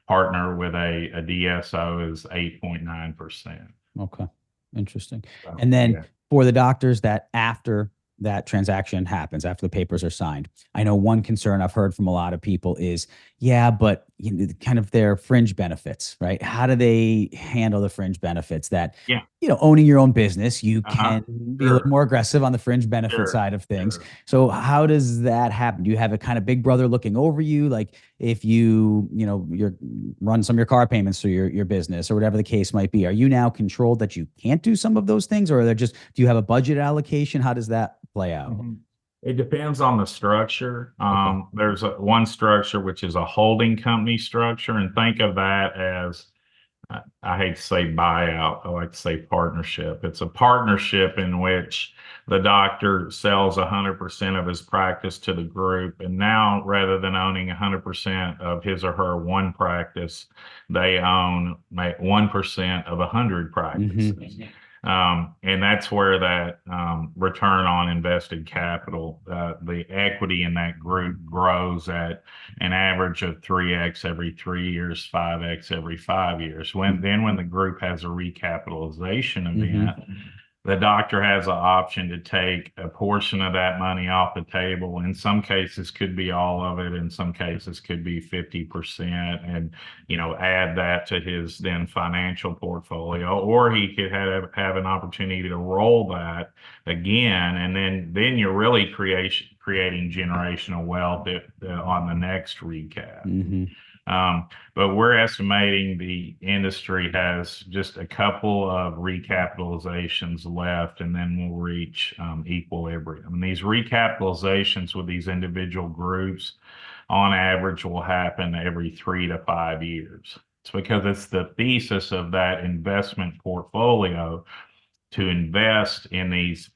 [SPEAKER 2] partner with a DSO is 8.9%.
[SPEAKER 1] Okay. Interesting.
[SPEAKER 2] So,
[SPEAKER 1] And then
[SPEAKER 2] yeah.
[SPEAKER 1] for the doctors that after that transaction happens, after the papers are signed, I know one concern I've heard from a lot of people is, Yeah, but kind of their fringe benefits, right? How do they handle the fringe benefits that,
[SPEAKER 2] Yeah.
[SPEAKER 1] owning your own business, you
[SPEAKER 2] Uh-huh.
[SPEAKER 1] can be a little
[SPEAKER 2] Sure.
[SPEAKER 1] more aggressive on the fringe benefit
[SPEAKER 2] Sure.
[SPEAKER 1] side of things.
[SPEAKER 2] Sure.
[SPEAKER 1] So how does that happen? Do you have a kind of big brother looking over you? Like if you're run some of your car payments through your business or whatever the case might be, are you now controlled that you can't do some of those things, or are there just, do you have a budget allocation? How does that play out?
[SPEAKER 2] Mhm. It depends on the structure.
[SPEAKER 1] Okay.
[SPEAKER 2] There's one structure which is a holding company structure, and think of that as I hate to say buyout, I like to say partnership. It's a partnership in which the doctor sells 100% of his practice to the group. And now, rather than owning 100% of his or her one practice, they own 1% of 100
[SPEAKER 1] Mm-hmm.
[SPEAKER 2] practices. And that's where that return on invested capital, the equity in that group grows at an average of 3x every 3 years, 5x every 5 years. When the group has a recapitalization
[SPEAKER 1] Mm-hmm.
[SPEAKER 2] event, the doctor has an option to take a portion of that money off the table. In some cases, could be all of it. In some cases, could be 50%, and add that to his then financial portfolio. Or he could have an opportunity to roll that again, and then you're really creating generational wealth on the next recap.
[SPEAKER 1] Mm-hmm.
[SPEAKER 2] But we're estimating the industry has just a couple of recapitalizations left, and then we'll reach equilibrium. And these recapitalizations with these individual groups, on average, will happen every 3 to 5 years. It's because it's the thesis of that investment portfolio to invest in these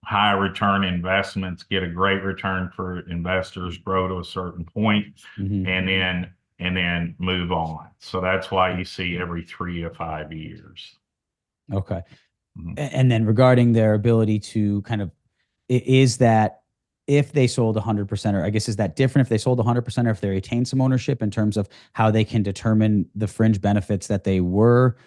[SPEAKER 2] high return investments, get a great return for investors, grow to a certain point,
[SPEAKER 1] Mm-hmm.
[SPEAKER 2] and then move on. So that's why you see every 3 to 5 years.
[SPEAKER 1] Okay.
[SPEAKER 2] Mhm.
[SPEAKER 1] And then regarding their ability to kind of, is that if they sold 100%, or I guess, is that different if they sold 100% or if they retain some ownership in terms of how they can determine the fringe benefits that they were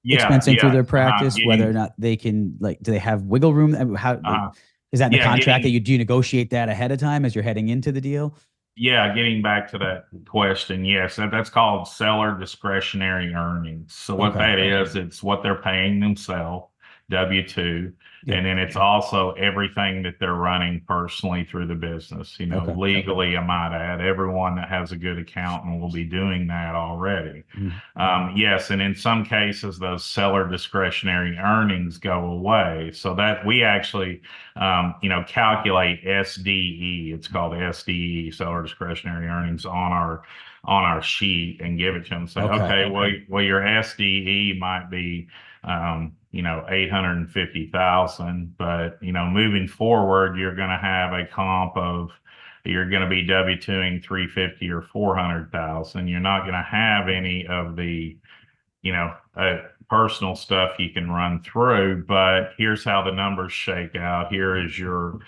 [SPEAKER 2] Yeah,
[SPEAKER 1] expensing through
[SPEAKER 2] yeah.
[SPEAKER 1] their practice, whether or
[SPEAKER 2] Getting,
[SPEAKER 1] not they can, like, do they have wiggle room? I mean, how, like,
[SPEAKER 2] uh,
[SPEAKER 1] is that in the
[SPEAKER 2] yeah,
[SPEAKER 1] contract that
[SPEAKER 2] getting,
[SPEAKER 1] you do negotiate that ahead of time as you're heading into the deal?
[SPEAKER 2] Yeah, getting back to that question, yes, that's called seller discretionary earnings. So what
[SPEAKER 1] Okay.
[SPEAKER 2] that is, it's what they're paying themselves, W-2,
[SPEAKER 1] Yep.
[SPEAKER 2] and then it's also everything that they're running personally through the business.
[SPEAKER 1] Okay.
[SPEAKER 2] Legally, I might add, everyone that has a good accountant will be doing that already.
[SPEAKER 1] Mhm.
[SPEAKER 2] Yes, and in some cases, those seller discretionary earnings go away. So that we actually calculate SDE. It's called SDE, seller discretionary earnings, on our sheet and give it to them. Say,
[SPEAKER 1] Okay.
[SPEAKER 2] okay, well, your SDE might be 850,000, but moving forward, you're going to have a comp of you're going to be W-2ing 350 or 400,000. You're not going to have any of the personal stuff you can run through, but here's how the numbers shake out. Here's your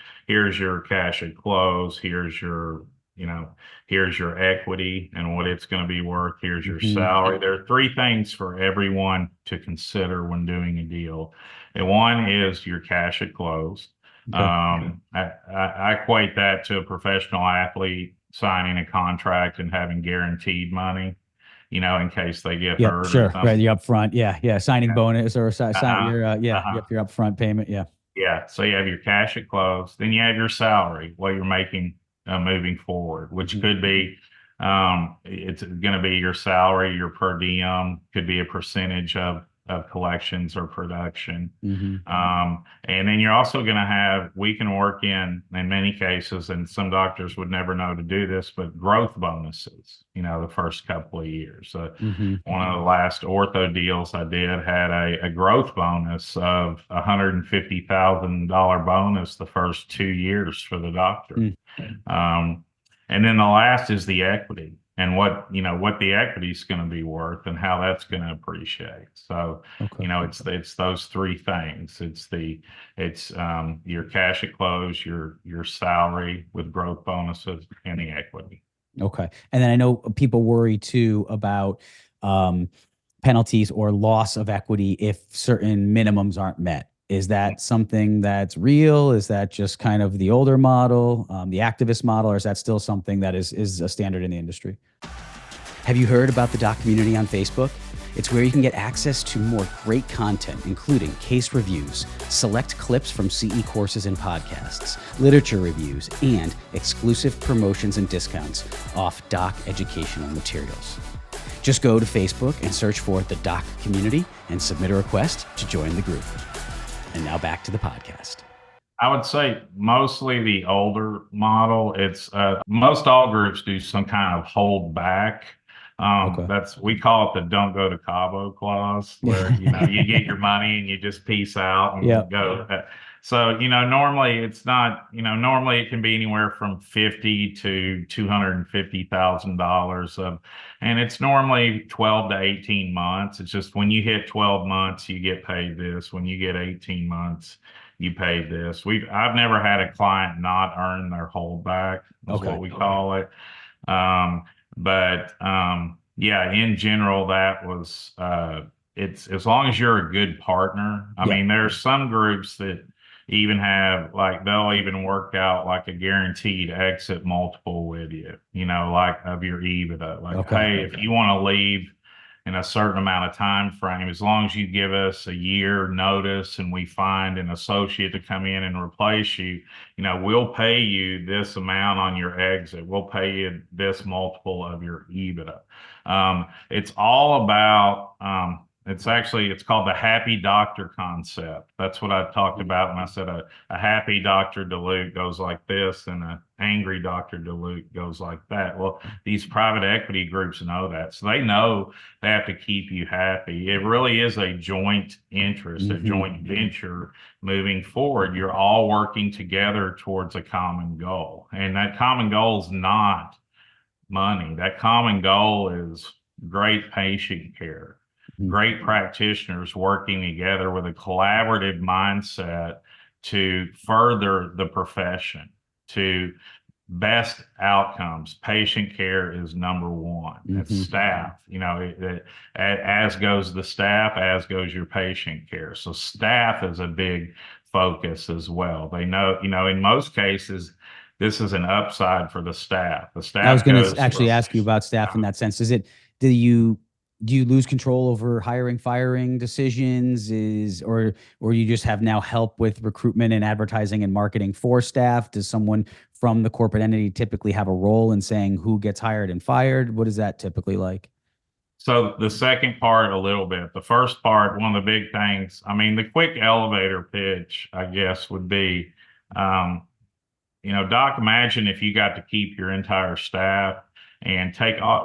[SPEAKER 2] cash at close. You know, here's your equity and what it's going to be worth. Here's your
[SPEAKER 1] Hmm.
[SPEAKER 2] salary. There are three things for everyone to consider when doing a deal. And one is your cash at close.
[SPEAKER 1] Okay.
[SPEAKER 2] I equate that to a professional athlete signing a contract and having guaranteed money, in case they get
[SPEAKER 1] Yep.
[SPEAKER 2] hurt or
[SPEAKER 1] Sure. Right.
[SPEAKER 2] something.
[SPEAKER 1] The upfront. Yeah. Yeah. Signing
[SPEAKER 2] Yeah.
[SPEAKER 1] bonus or sign
[SPEAKER 2] Uh-huh.
[SPEAKER 1] your, yeah.
[SPEAKER 2] Uh-huh.
[SPEAKER 1] Yep. Your upfront payment. Yeah.
[SPEAKER 2] Yeah. So you have your cash at close, then you have your salary, what you're making moving forward, which
[SPEAKER 1] Hmm.
[SPEAKER 2] could be it's going to be your salary, your per diem, could be a percentage of collections or production.
[SPEAKER 1] Hmm.
[SPEAKER 2] And then you're also going to have, we can work in many cases, and some doctors would never know to do this, but growth bonuses, the first couple of years.
[SPEAKER 1] Hmm.
[SPEAKER 2] One of the last ortho deals I did had a growth bonus of $150,000 bonus the first 2 years for the doctor.
[SPEAKER 1] Mm.
[SPEAKER 2] Um, and then the last is the equity and what the equity is going to be worth and how that's going to appreciate. So,
[SPEAKER 1] Okay.
[SPEAKER 2] it's those three things. It's your cash at close, your salary with growth bonuses, and the equity.
[SPEAKER 1] Okay. And then I know people worry too about um, penalties or loss of equity if certain minimums aren't met. Is that something that's real? Is that just kind of the older model, the activist model, or is that still something that is a standard in the industry? Have you heard about the doc community on Facebook? It's where you can get access to more great content, including case reviews, select clips from CE courses and podcasts, literature reviews, and exclusive promotions and discounts off doc educational materials. Just go to Facebook and search for the doc community and submit a request to join the group. And now back to the podcast.
[SPEAKER 2] I would say mostly the older model. It's most all groups do some kind of hold back.
[SPEAKER 1] Okay.
[SPEAKER 2] We call it the don't go to Cabo clause, where you get your money and you just peace out and
[SPEAKER 1] Yeah.
[SPEAKER 2] go. So normally it's not. Normally it can be anywhere from 50 to $250,000 of, and it's normally 12 to 18 months. It's just when you hit 12 months, you get paid this. When you get 18 months, you paid this. I've never had a client not earn their holdback, is
[SPEAKER 1] Okay.
[SPEAKER 2] what we call it. But yeah, in general, that was it's as long as you're a good partner. I
[SPEAKER 1] Yeah.
[SPEAKER 2] mean, there's some groups that even have like they'll even work out like a guaranteed exit multiple with you, like of your EBITDA. Like,
[SPEAKER 1] Okay.
[SPEAKER 2] hey, if you want to leave in a certain amount of time frame, as long as you give us a year notice and we find an associate to come in and replace you, we'll pay you this amount on your exit. We'll pay you this multiple of your EBITDA. It's all about, it's called the happy doctor concept. That's what I talked about when I said a happy doctor dilute goes like this and an angry doctor dilute goes like that. Well, these private equity groups know that. So they know they have to keep you happy. It really is a joint interest, a joint venture moving forward. You're all working together towards a common goal. And that common goal is not money. That common goal is great patient care, great practitioners working together with a collaborative mindset to further the profession, to best outcomes. Patient care is number one. It's staff. As goes the staff, as goes your patient care. So staff is a big focus as well. They know, in most cases, this is an upside for the staff. The
[SPEAKER 1] I was
[SPEAKER 2] staff
[SPEAKER 1] going to
[SPEAKER 2] goes
[SPEAKER 1] actually
[SPEAKER 2] from,
[SPEAKER 1] ask you about staff in that sense. Do you lose control over hiring, firing decisions or you just have now help with recruitment and advertising and marketing for staff? Does someone from the corporate entity typically have a role in saying who gets hired and fired? What is that typically like?
[SPEAKER 2] So the second part, a little bit. The first part, one of the big things, I mean, the quick elevator pitch, I guess, would be, Doc, imagine if you got to keep your entire staff and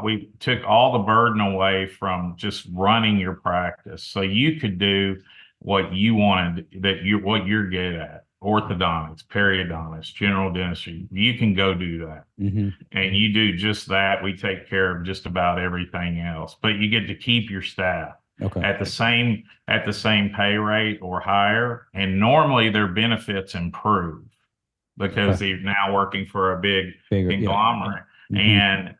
[SPEAKER 2] we took all the burden away from just running your practice. So you could do what you wanted, what you're good at, orthodontics, periodontics, general dentistry. You can go do that. And you do just that. We take care of just about everything else, but you get to keep your staff
[SPEAKER 1] Okay.
[SPEAKER 2] at the same pay rate or higher. And normally their benefits improve because they're now working for a big
[SPEAKER 1] Bigger, yeah.
[SPEAKER 2] conglomerate and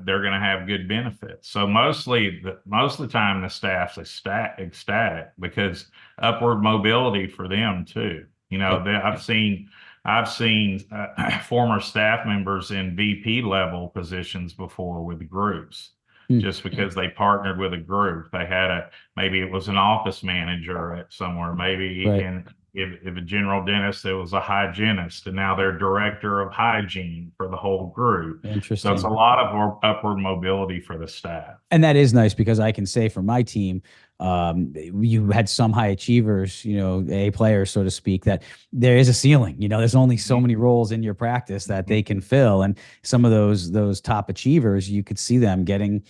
[SPEAKER 2] they're going to have good benefits. So most of the time the staff's ecstatic because upward mobility for them too. I've seen former staff members in VP level positions before with groups just because they partnered with a group. They had maybe it was an office manager at somewhere, maybe
[SPEAKER 1] Right.
[SPEAKER 2] if a general dentist, it was a hygienist, and now they're director of hygiene for the whole group. So it's a
[SPEAKER 1] Interesting.
[SPEAKER 2] lot of upward mobility for the staff.
[SPEAKER 1] And that is nice because I can say for my team, you had some high achievers, A players, so to speak, that there is a ceiling. There's only so many roles in your practice that they can fill. And some of those top achievers, you could see them getting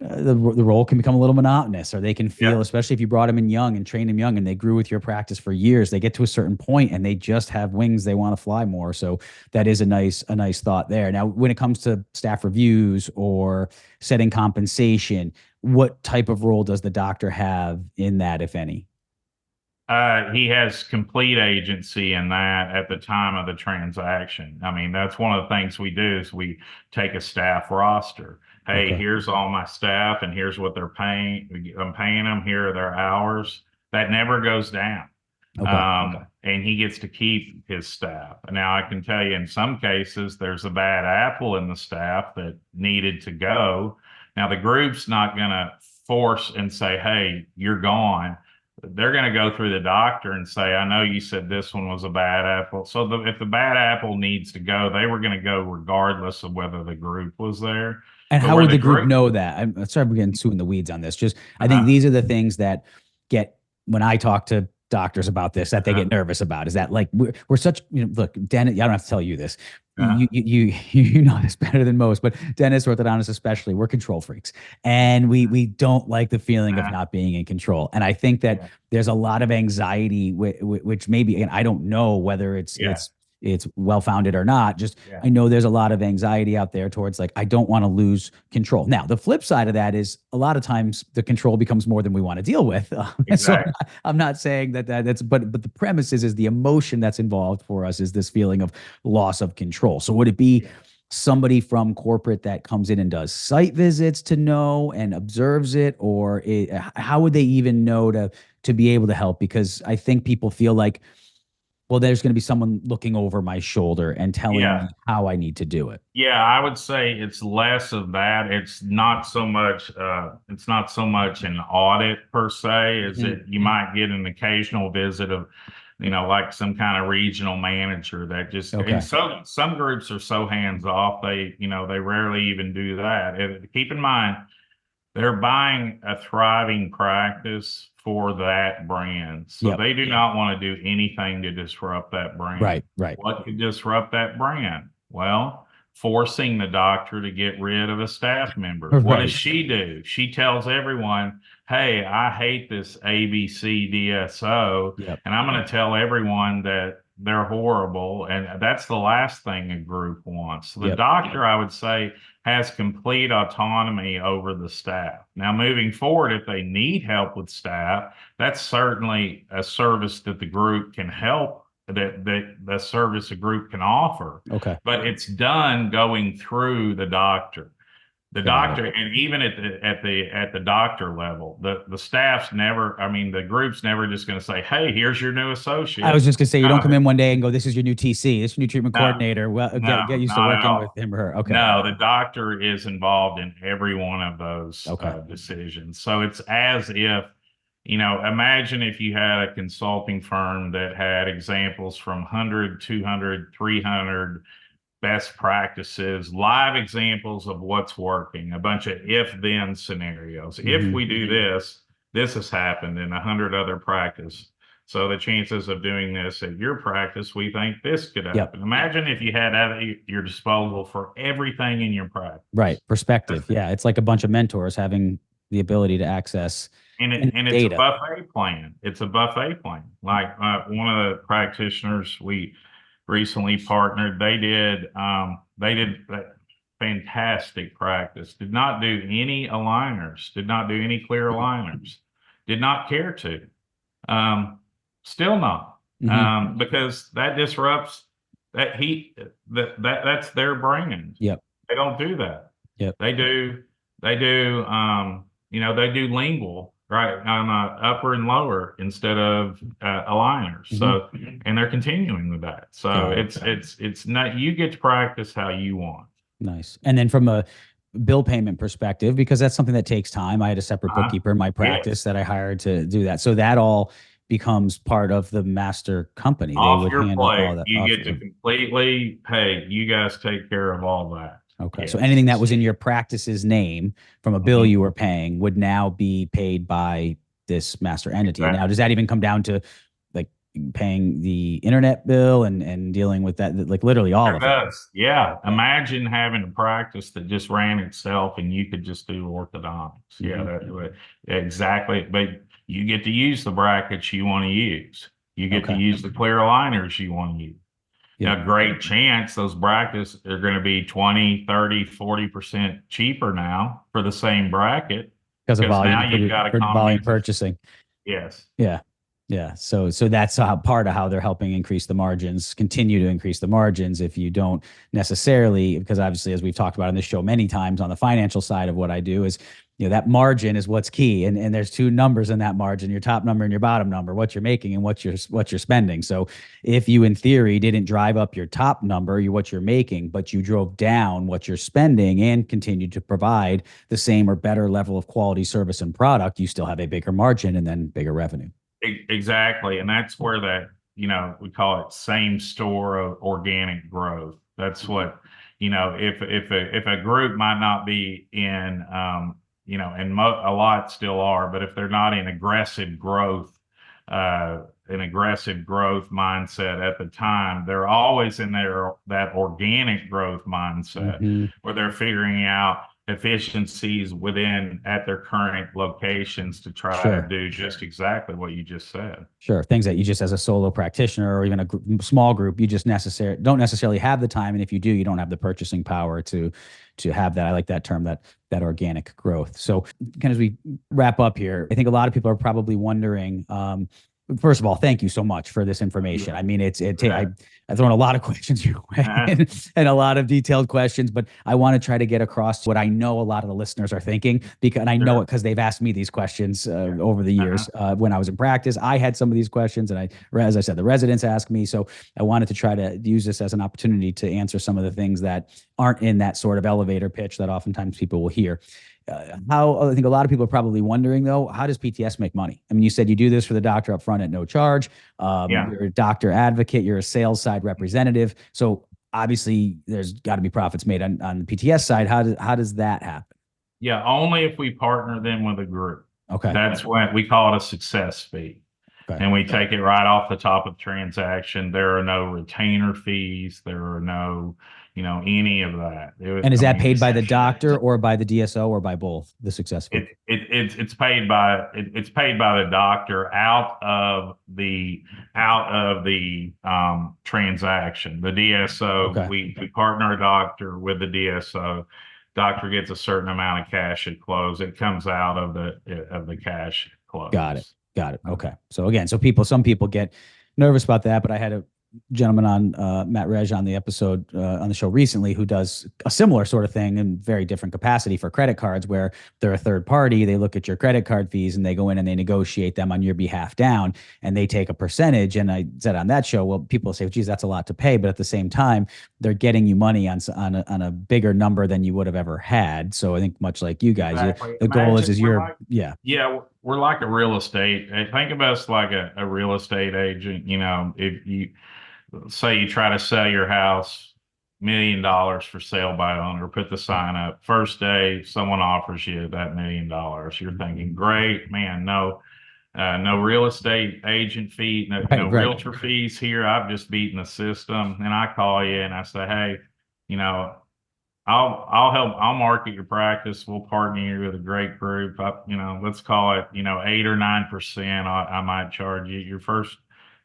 [SPEAKER 1] the role can become a little monotonous, or they can feel, especially if you brought them in young and trained them young and they grew with your practice for years, they get to a certain point and they just have wings. They want to fly more. So that is a nice thought there. Now, when it comes to staff reviews or setting compensation, what type of role does the doctor have in that, if any?
[SPEAKER 2] He has complete agency in that at the time of the transaction. I mean, that's one of the things we do is we take a staff roster. Hey,
[SPEAKER 1] Okay.
[SPEAKER 2] here's all my staff and here's what they're paying. I'm paying them. Here are their hours. That never goes down.
[SPEAKER 1] Okay.
[SPEAKER 2] And he gets to keep his staff. Now, I can tell you in some cases, there's a bad apple in the staff that needed to go. Now, the group's not going to force and say, hey, you're gone. They're going to go through the doctor and say, I know you said this one was a bad apple. So if the bad apple needs to go, they were going to go regardless of whether the group was there.
[SPEAKER 1] And
[SPEAKER 2] But
[SPEAKER 1] how
[SPEAKER 2] where
[SPEAKER 1] would
[SPEAKER 2] the
[SPEAKER 1] the group
[SPEAKER 2] group,
[SPEAKER 1] know that? I'm sorry, we're getting too in the weeds on this. Just, I think
[SPEAKER 2] uh-huh,
[SPEAKER 1] these are the things that get, when I talk to doctors about this, that they
[SPEAKER 2] uh-huh,
[SPEAKER 1] get nervous about, is that like we're such, look, Dennis, I don't have to tell you this.
[SPEAKER 2] uh-huh,
[SPEAKER 1] You know this better than most, but dentists, orthodontists especially, we're control freaks, and we don't like the feeling of
[SPEAKER 2] uh-huh,
[SPEAKER 1] not being in control. And I think that
[SPEAKER 2] yeah,
[SPEAKER 1] there's a lot of anxiety, which maybe, and I don't know whether
[SPEAKER 2] yeah,
[SPEAKER 1] it's well founded or not. Just,
[SPEAKER 2] yeah,
[SPEAKER 1] I know there's a lot of anxiety out there towards like, I don't want to lose control. Now, the flip side of that is a lot of times the control becomes more than we want to deal with. And so
[SPEAKER 2] exactly.
[SPEAKER 1] I'm not saying that's, but the premise is the emotion that's involved for us is this feeling of loss of control. So would it be
[SPEAKER 2] Yeah.
[SPEAKER 1] somebody from corporate that comes in and does site visits to know and observes it, or how would they even know to be able to help? Because I think people feel like, well, there's going to be someone looking over my shoulder and telling
[SPEAKER 2] Yeah.
[SPEAKER 1] me how I need to do it.
[SPEAKER 2] Yeah, I would say it's less of that. It's not so much an audit per se, as
[SPEAKER 1] Mhm.
[SPEAKER 2] it you might get an occasional visit of, like some kind of regional manager that just, and
[SPEAKER 1] Okay.
[SPEAKER 2] so some groups are so hands off, they rarely even do that. And keep in mind, they're buying a thriving practice for that brand. So
[SPEAKER 1] Yep.
[SPEAKER 2] they do not want to do anything to disrupt that brand.
[SPEAKER 1] Right. Right.
[SPEAKER 2] What could disrupt that brand? Well, forcing the doctor to get rid of a staff member. What does
[SPEAKER 1] Right.
[SPEAKER 2] she do? She tells everyone, hey, I hate this ABC DSO,
[SPEAKER 1] Yep.
[SPEAKER 2] and I'm going to tell everyone that they're horrible. And that's the last thing a group wants. So the
[SPEAKER 1] Yep.
[SPEAKER 2] doctor, I would say, has complete autonomy over the staff. Now, moving forward, if they need help with staff, that's certainly a service that the group can help, that the service a group can offer.
[SPEAKER 1] Okay.
[SPEAKER 2] But it's done going through the doctor. The
[SPEAKER 1] Got it.
[SPEAKER 2] doctor, and even at the doctor level, the staff's never, I mean, the group's never just going to say, "Hey, here's your new
[SPEAKER 1] I was
[SPEAKER 2] associate."
[SPEAKER 1] just gonna say, you don't come
[SPEAKER 2] No,
[SPEAKER 1] in one day and go, "This is your new TC, this is your new treatment
[SPEAKER 2] no,
[SPEAKER 1] coordinator." Well, get
[SPEAKER 2] no,
[SPEAKER 1] used to
[SPEAKER 2] not at
[SPEAKER 1] working with
[SPEAKER 2] all.
[SPEAKER 1] him or her. Okay.
[SPEAKER 2] No, the doctor is involved in every one of those
[SPEAKER 1] Okay.
[SPEAKER 2] decisions. So it's as if, imagine if you had a consulting firm that had examples from 100, 200, 300 best practices, live examples of what's working, a bunch of if-then scenarios. If
[SPEAKER 1] Hmm.
[SPEAKER 2] we do this, this has happened in 100 other practice. So the chances of doing this at your practice, we think this could
[SPEAKER 1] Yep.
[SPEAKER 2] happen. Imagine if you had at your disposal for everything in your
[SPEAKER 1] Right.
[SPEAKER 2] practice.
[SPEAKER 1] Perspective. Yeah. It's like a bunch of mentors having the ability to access and
[SPEAKER 2] And it's a
[SPEAKER 1] data.
[SPEAKER 2] buffet plan. It's a buffet plan. Like one of the practitioners we recently partnered, they did that fantastic practice. Did not do any aligners. Did not do any clear aligners. Did not care to. Still not.
[SPEAKER 1] Hmm.
[SPEAKER 2] Because that disrupts that's their brand.
[SPEAKER 1] Yep.
[SPEAKER 2] They don't do that.
[SPEAKER 1] Yep.
[SPEAKER 2] They do, they do lingual, right, on upper and lower instead of aligners.
[SPEAKER 1] Hmm.
[SPEAKER 2] So, and they're continuing with that. So
[SPEAKER 1] Got it.
[SPEAKER 2] it's not, you get to practice how you want.
[SPEAKER 1] Nice. And then from a bill payment perspective, because that's something that takes time. I had a separate
[SPEAKER 2] Uh-huh.
[SPEAKER 1] bookkeeper in my practice
[SPEAKER 2] Yes.
[SPEAKER 1] that I hired to do that. So that all becomes part of the master company. They
[SPEAKER 2] Off
[SPEAKER 1] would
[SPEAKER 2] your
[SPEAKER 1] handle all
[SPEAKER 2] plate.
[SPEAKER 1] that
[SPEAKER 2] You
[SPEAKER 1] off.
[SPEAKER 2] get to completely, hey, you guys take care of all that.
[SPEAKER 1] Okay. So
[SPEAKER 2] Yes.
[SPEAKER 1] anything that was in your practice's name from a bill
[SPEAKER 2] Mhm.
[SPEAKER 1] you were paying would now be paid by this master entity. Now,
[SPEAKER 2] Exactly.
[SPEAKER 1] does that even come down to like paying the internet bill and dealing with that, like literally all
[SPEAKER 2] It
[SPEAKER 1] of it?
[SPEAKER 2] does. Yeah.
[SPEAKER 1] Okay.
[SPEAKER 2] Imagine having a practice that just ran itself and you could just do orthodontics. Yeah,
[SPEAKER 1] Mhm.
[SPEAKER 2] that would exactly. But you get to use the brackets you want to use. You get to
[SPEAKER 1] Okay.
[SPEAKER 2] use the clear aligners you want to use.
[SPEAKER 1] Yep.
[SPEAKER 2] Now, great chance those brackets are going to be 20, 30, 40% cheaper now for the same bracket
[SPEAKER 1] Because of
[SPEAKER 2] because
[SPEAKER 1] volume,
[SPEAKER 2] now you've got
[SPEAKER 1] volume
[SPEAKER 2] economies of,
[SPEAKER 1] purchasing.
[SPEAKER 2] yes.
[SPEAKER 1] Yeah. Yeah. So that's how, part of how they're helping increase the margins, continue to increase the margins if you don't necessarily, because obviously, as we've talked about on this show many times on the financial side of what I do is that margin is what's key. And there's two numbers in that margin, your top number and your bottom number, what you're making and what you're spending. So if you in theory didn't drive up your top number, what you're making, but you drove down what you're spending and continued to provide the same or better level of quality service and product, you still have a bigger margin and then bigger revenue.
[SPEAKER 2] Exactly. And that's where that, we call it same store organic growth. That's what, if a group might not be in, and a lot still are, but if they're not in an aggressive growth mindset at the time, they're always in that organic growth mindset
[SPEAKER 1] Mm-hmm.
[SPEAKER 2] where they're figuring out efficiencies at their current locations to try to
[SPEAKER 1] Sure.
[SPEAKER 2] do just exactly what you just said.
[SPEAKER 1] Sure. Things that you just as a solo practitioner or even a small group, you just don't necessarily have the time. And if you do, you don't have the purchasing power to have that. I like that term, that organic growth. So kind of as we wrap up here, I think a lot of people are probably wondering, first of all, thank you so much for this information. I mean, I've thrown a lot of questions your way and a lot of detailed questions, but I want to try to get across what I know a lot of the listeners are thinking, because I know it because they've asked me these questions over the years. When I was in practice, I had some of these questions, and as I said, the residents asked me. So I wanted to try to use this as an opportunity to answer some of the things that aren't in that sort of elevator pitch that oftentimes people will hear. I think a lot of people are probably wondering, though, how does PTS make money? I mean, you said you do this for the doctor up front at no charge. You're a doctor advocate. You're a sales side representative. So obviously, there's got to be profits made on the PTS side. How does that happen?
[SPEAKER 2] Yeah, only if we partner them with a group.
[SPEAKER 1] Okay.
[SPEAKER 2] That's when we call it a success fee.
[SPEAKER 1] Okay.
[SPEAKER 2] And we take it right off the top of the transaction. There are no retainer fees. There are no, any of that.
[SPEAKER 1] And is that paid by the doctor or by the DSO or by both, the success fee?
[SPEAKER 2] It's paid by the doctor out of the transaction. The DSO,
[SPEAKER 1] Okay.
[SPEAKER 2] we partner a doctor with the DSO. Doctor gets a certain amount of cash at close. It comes out of the cash at close.
[SPEAKER 1] Got it. Okay. So again, some people get nervous about that, but I had a gentleman on Matt Reg on the episode on the show recently who does a similar sort of thing in very different capacity for credit cards, where they're a third party. They look at your credit card fees and they go in and they negotiate them on your behalf down, and they take a percentage. And I said on that show, well, people say, geez, that's a lot to pay, but at the same time, they're getting you money on a bigger number than you would have ever had. So I think much like you guys,
[SPEAKER 2] Exactly.
[SPEAKER 1] the goal is
[SPEAKER 2] yeah, we're like a real estate. Think of us like a real estate agent. If you say you try to sell your house $1 million for sale by owner, put the sign up. First day, someone offers you that $1 million. You're thinking, great, man, no real estate agent fee, no realtor fees here. I've just beaten the system. And I call you and I say, hey, I'll market your practice. We'll partner you with a great group. Let's call it, 8 or 9%. I might charge you. Your first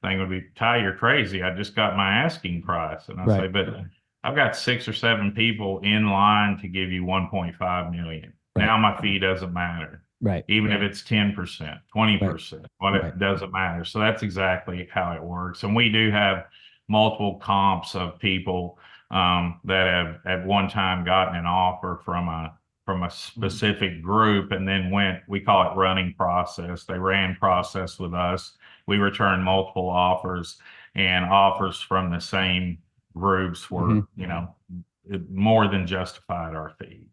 [SPEAKER 2] thing would be, Ty, you're crazy. I just got my asking price. And I say, but I've got 6 or 7 people in line to give you 1.5 million. Now my fee doesn't matter. Even if it's 10%, 20%, it doesn't matter. So that's exactly how it works. And we do have multiple comps of people that have at one time gotten an offer from a specific group, and then we call it running process. They ran process with us. We returned multiple offers, and offers from the same groups were, more than justified our fee.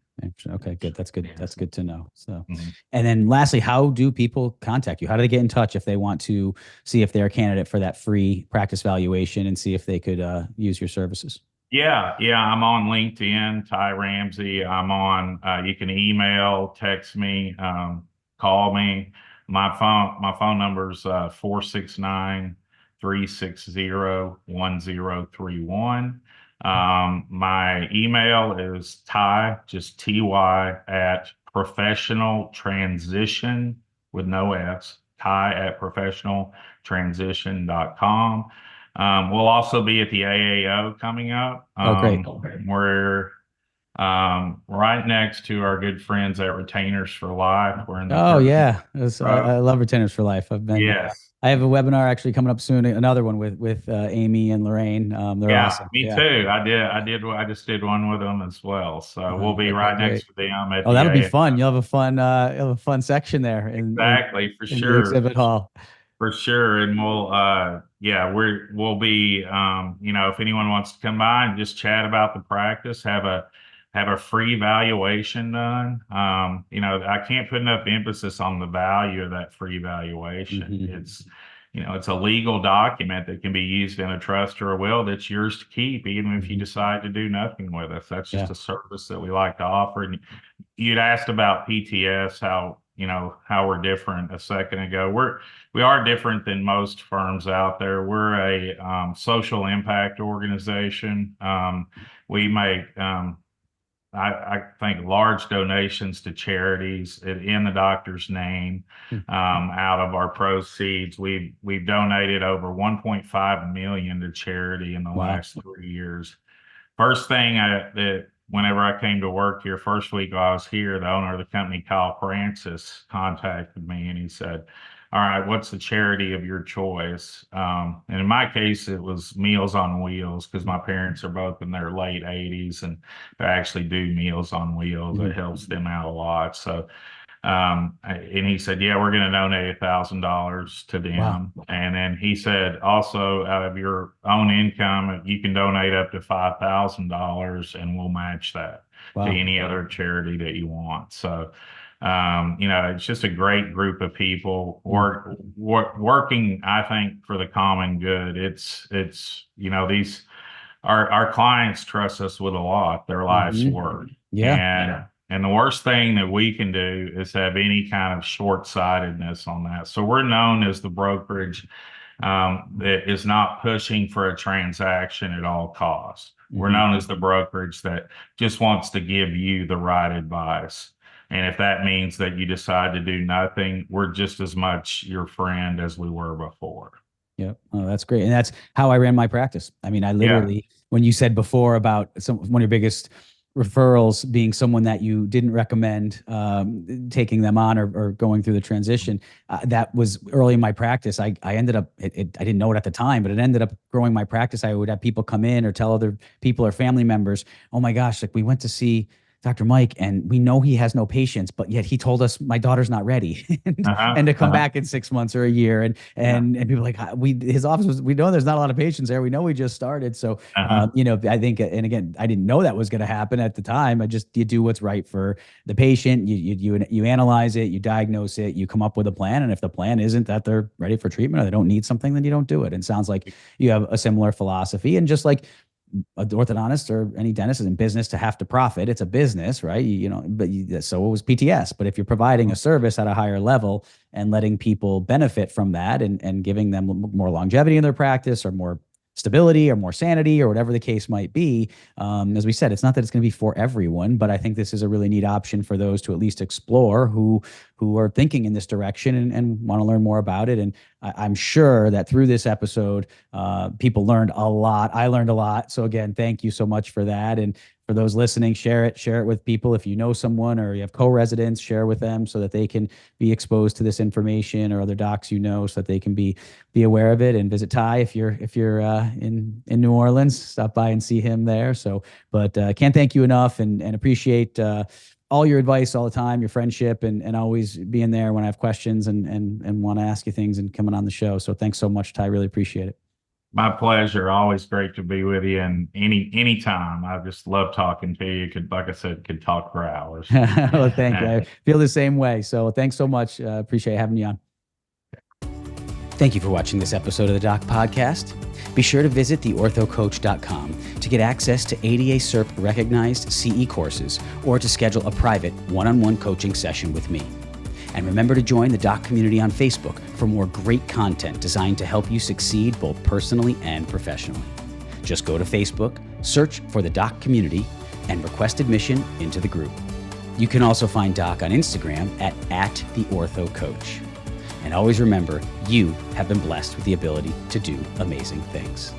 [SPEAKER 1] Okay, good. That's good. That's good to know. So, and then lastly, how do people contact you? How do they get in touch if they want to see if they're a candidate for that free practice valuation and see if they could use your services?
[SPEAKER 2] Yeah. I'm on LinkedIn, Ty Ramsey. I'm on, you can email, text me, call me. My phone number is 469-360-1031. My email is Ty, just TY, at professional transition with no S, Ty at professionaltransition.com. We'll also be at the AAO coming up.
[SPEAKER 1] Oh, great.
[SPEAKER 2] We're right next to our good friends at Retainers for Life. We're in the
[SPEAKER 1] Oh
[SPEAKER 2] 13th
[SPEAKER 1] yeah, I
[SPEAKER 2] row.
[SPEAKER 1] love Retainers for Life.
[SPEAKER 2] Yes.
[SPEAKER 1] I have a webinar actually coming up soon. Another one with Amy and Lorraine. They're
[SPEAKER 2] Yeah,
[SPEAKER 1] awesome.
[SPEAKER 2] me
[SPEAKER 1] Yeah.
[SPEAKER 2] too. I just did one with them as well. So we'll be
[SPEAKER 1] Okay,
[SPEAKER 2] right
[SPEAKER 1] great.
[SPEAKER 2] next to them at
[SPEAKER 1] Oh,
[SPEAKER 2] the
[SPEAKER 1] that'll be
[SPEAKER 2] A.
[SPEAKER 1] fun. You'll have a fun section there
[SPEAKER 2] Exactly, for
[SPEAKER 1] in the
[SPEAKER 2] sure.
[SPEAKER 1] exhibit hall.
[SPEAKER 2] For sure. And yeah, we'll be, if anyone wants to come by and just chat about the practice, have a free valuation done. I can't put enough emphasis on the value of that free valuation.
[SPEAKER 1] Hmm.
[SPEAKER 2] It's a legal document that can be used in a trust or a will that's yours to keep, even if you
[SPEAKER 1] Hmm.
[SPEAKER 2] decide to do nothing with us. That's
[SPEAKER 1] Yeah.
[SPEAKER 2] just a service that we like to offer. And you'd asked about PTS, how we're different a second ago. We are different than most firms out there. We're a social impact organization. We make I think large donations to charities in the doctor's name. Out of our proceeds, we've donated over 1.5 million to charity in the
[SPEAKER 1] Wow.
[SPEAKER 2] last 3 years. First thing that whenever I came to work here, first week I was here, the owner of the company, Kyle Francis, contacted me and he said, "All right, what's the charity of your choice?" And in my case, it was Meals on Wheels because my parents are both in their late 80s and they actually do Meals on Wheels. It
[SPEAKER 1] Mhm.
[SPEAKER 2] helps them out a lot. So and he said, "Yeah, we're going to donate $1,000 to
[SPEAKER 1] Wow.
[SPEAKER 2] them." And then he said, "Also, out of your own income, you can donate up to $5,000, and we'll match that to
[SPEAKER 1] Wow.
[SPEAKER 2] any other charity that you want." So, it's just a great group of people working, I think, for the common good. These our clients trust us with a lot, their life's
[SPEAKER 1] Hmm.
[SPEAKER 2] work.
[SPEAKER 1] Yeah.
[SPEAKER 2] And the worst thing that we can do is have any kind of short-sightedness on that. So we're known as the brokerage that is not pushing for a transaction at all costs. We're
[SPEAKER 1] Hmm.
[SPEAKER 2] known as the brokerage that just wants to give you the right advice. And if that means that you decide to do nothing, we're just as much your friend as we were before.
[SPEAKER 1] Yep. Oh, that's great. And that's how I ran my practice. I mean, I
[SPEAKER 2] Yeah.
[SPEAKER 1] literally, when you said before about one of your biggest referrals being someone that you didn't recommend taking them on or going through the transition, that was early in my practice. I ended up, I didn't know it at the time, but it ended up growing my practice. I would have people come in or tell other people or family members, "Oh my gosh, like we went to see Dr. Mike, and we know he has no patience, but yet he told us my daughter's not ready, and
[SPEAKER 2] Uh-huh.
[SPEAKER 1] to come
[SPEAKER 2] Uh-huh.
[SPEAKER 1] back in 6 months or a year."
[SPEAKER 2] Yeah.
[SPEAKER 1] And people are like, his office was, we know there's not a lot of patients there. We know we just started. So,
[SPEAKER 2] Uh-huh.
[SPEAKER 1] I think, and again, I didn't know that was going to happen at the time. You do what's right for the patient. You analyze it, you diagnose it, you come up with a plan. And if the plan isn't that they're ready for treatment or they don't need something, then you don't do it. And it sounds like you have a similar philosophy. And just like an orthodontist or any dentist is in business to have to profit. It's a business, right? So it was PTS. But if you're providing a service at a higher level and letting people benefit from that and giving them more longevity in their practice or more stability or more sanity or whatever the case might be, as we said, it's not that it's going to be for everyone, but I think this is a really neat option for those to at least explore who are thinking in this direction and want to learn more about it. And I'm sure that through this episode, people learned a lot. I learned a lot. So again, thank you so much for that. And for those listening, share it with people. If you know someone or you have co-residents, share with them so that they can be exposed to this information, or other docs so that they can be aware of it. And visit Ty if you're in New Orleans, stop by and see him there. So, but can't thank you enough, and appreciate all your advice all the time, your friendship, and always being there when I have questions and want to ask you things and coming on the show. So thanks so much, Ty. Really appreciate it.
[SPEAKER 2] My pleasure. Always great to be with you. And anytime. I just love talking to you. Like I said, could talk for hours.
[SPEAKER 1] Well, thank you. I feel the same way. So thanks so much. Appreciate having you on. Thank you for watching this episode of the Doc Podcast. Be sure to visit theorthocoach.com to get access to ADA CERP recognized CE courses or to schedule a private one-on-one coaching session with me. And remember to join the Doc community on Facebook for more great content designed to help you succeed both personally and professionally. Just go to Facebook, search for the Doc community, and request admission into the group. You can also find Doc on Instagram at @theorthocoach. And always remember, you have been blessed with the ability to do amazing things.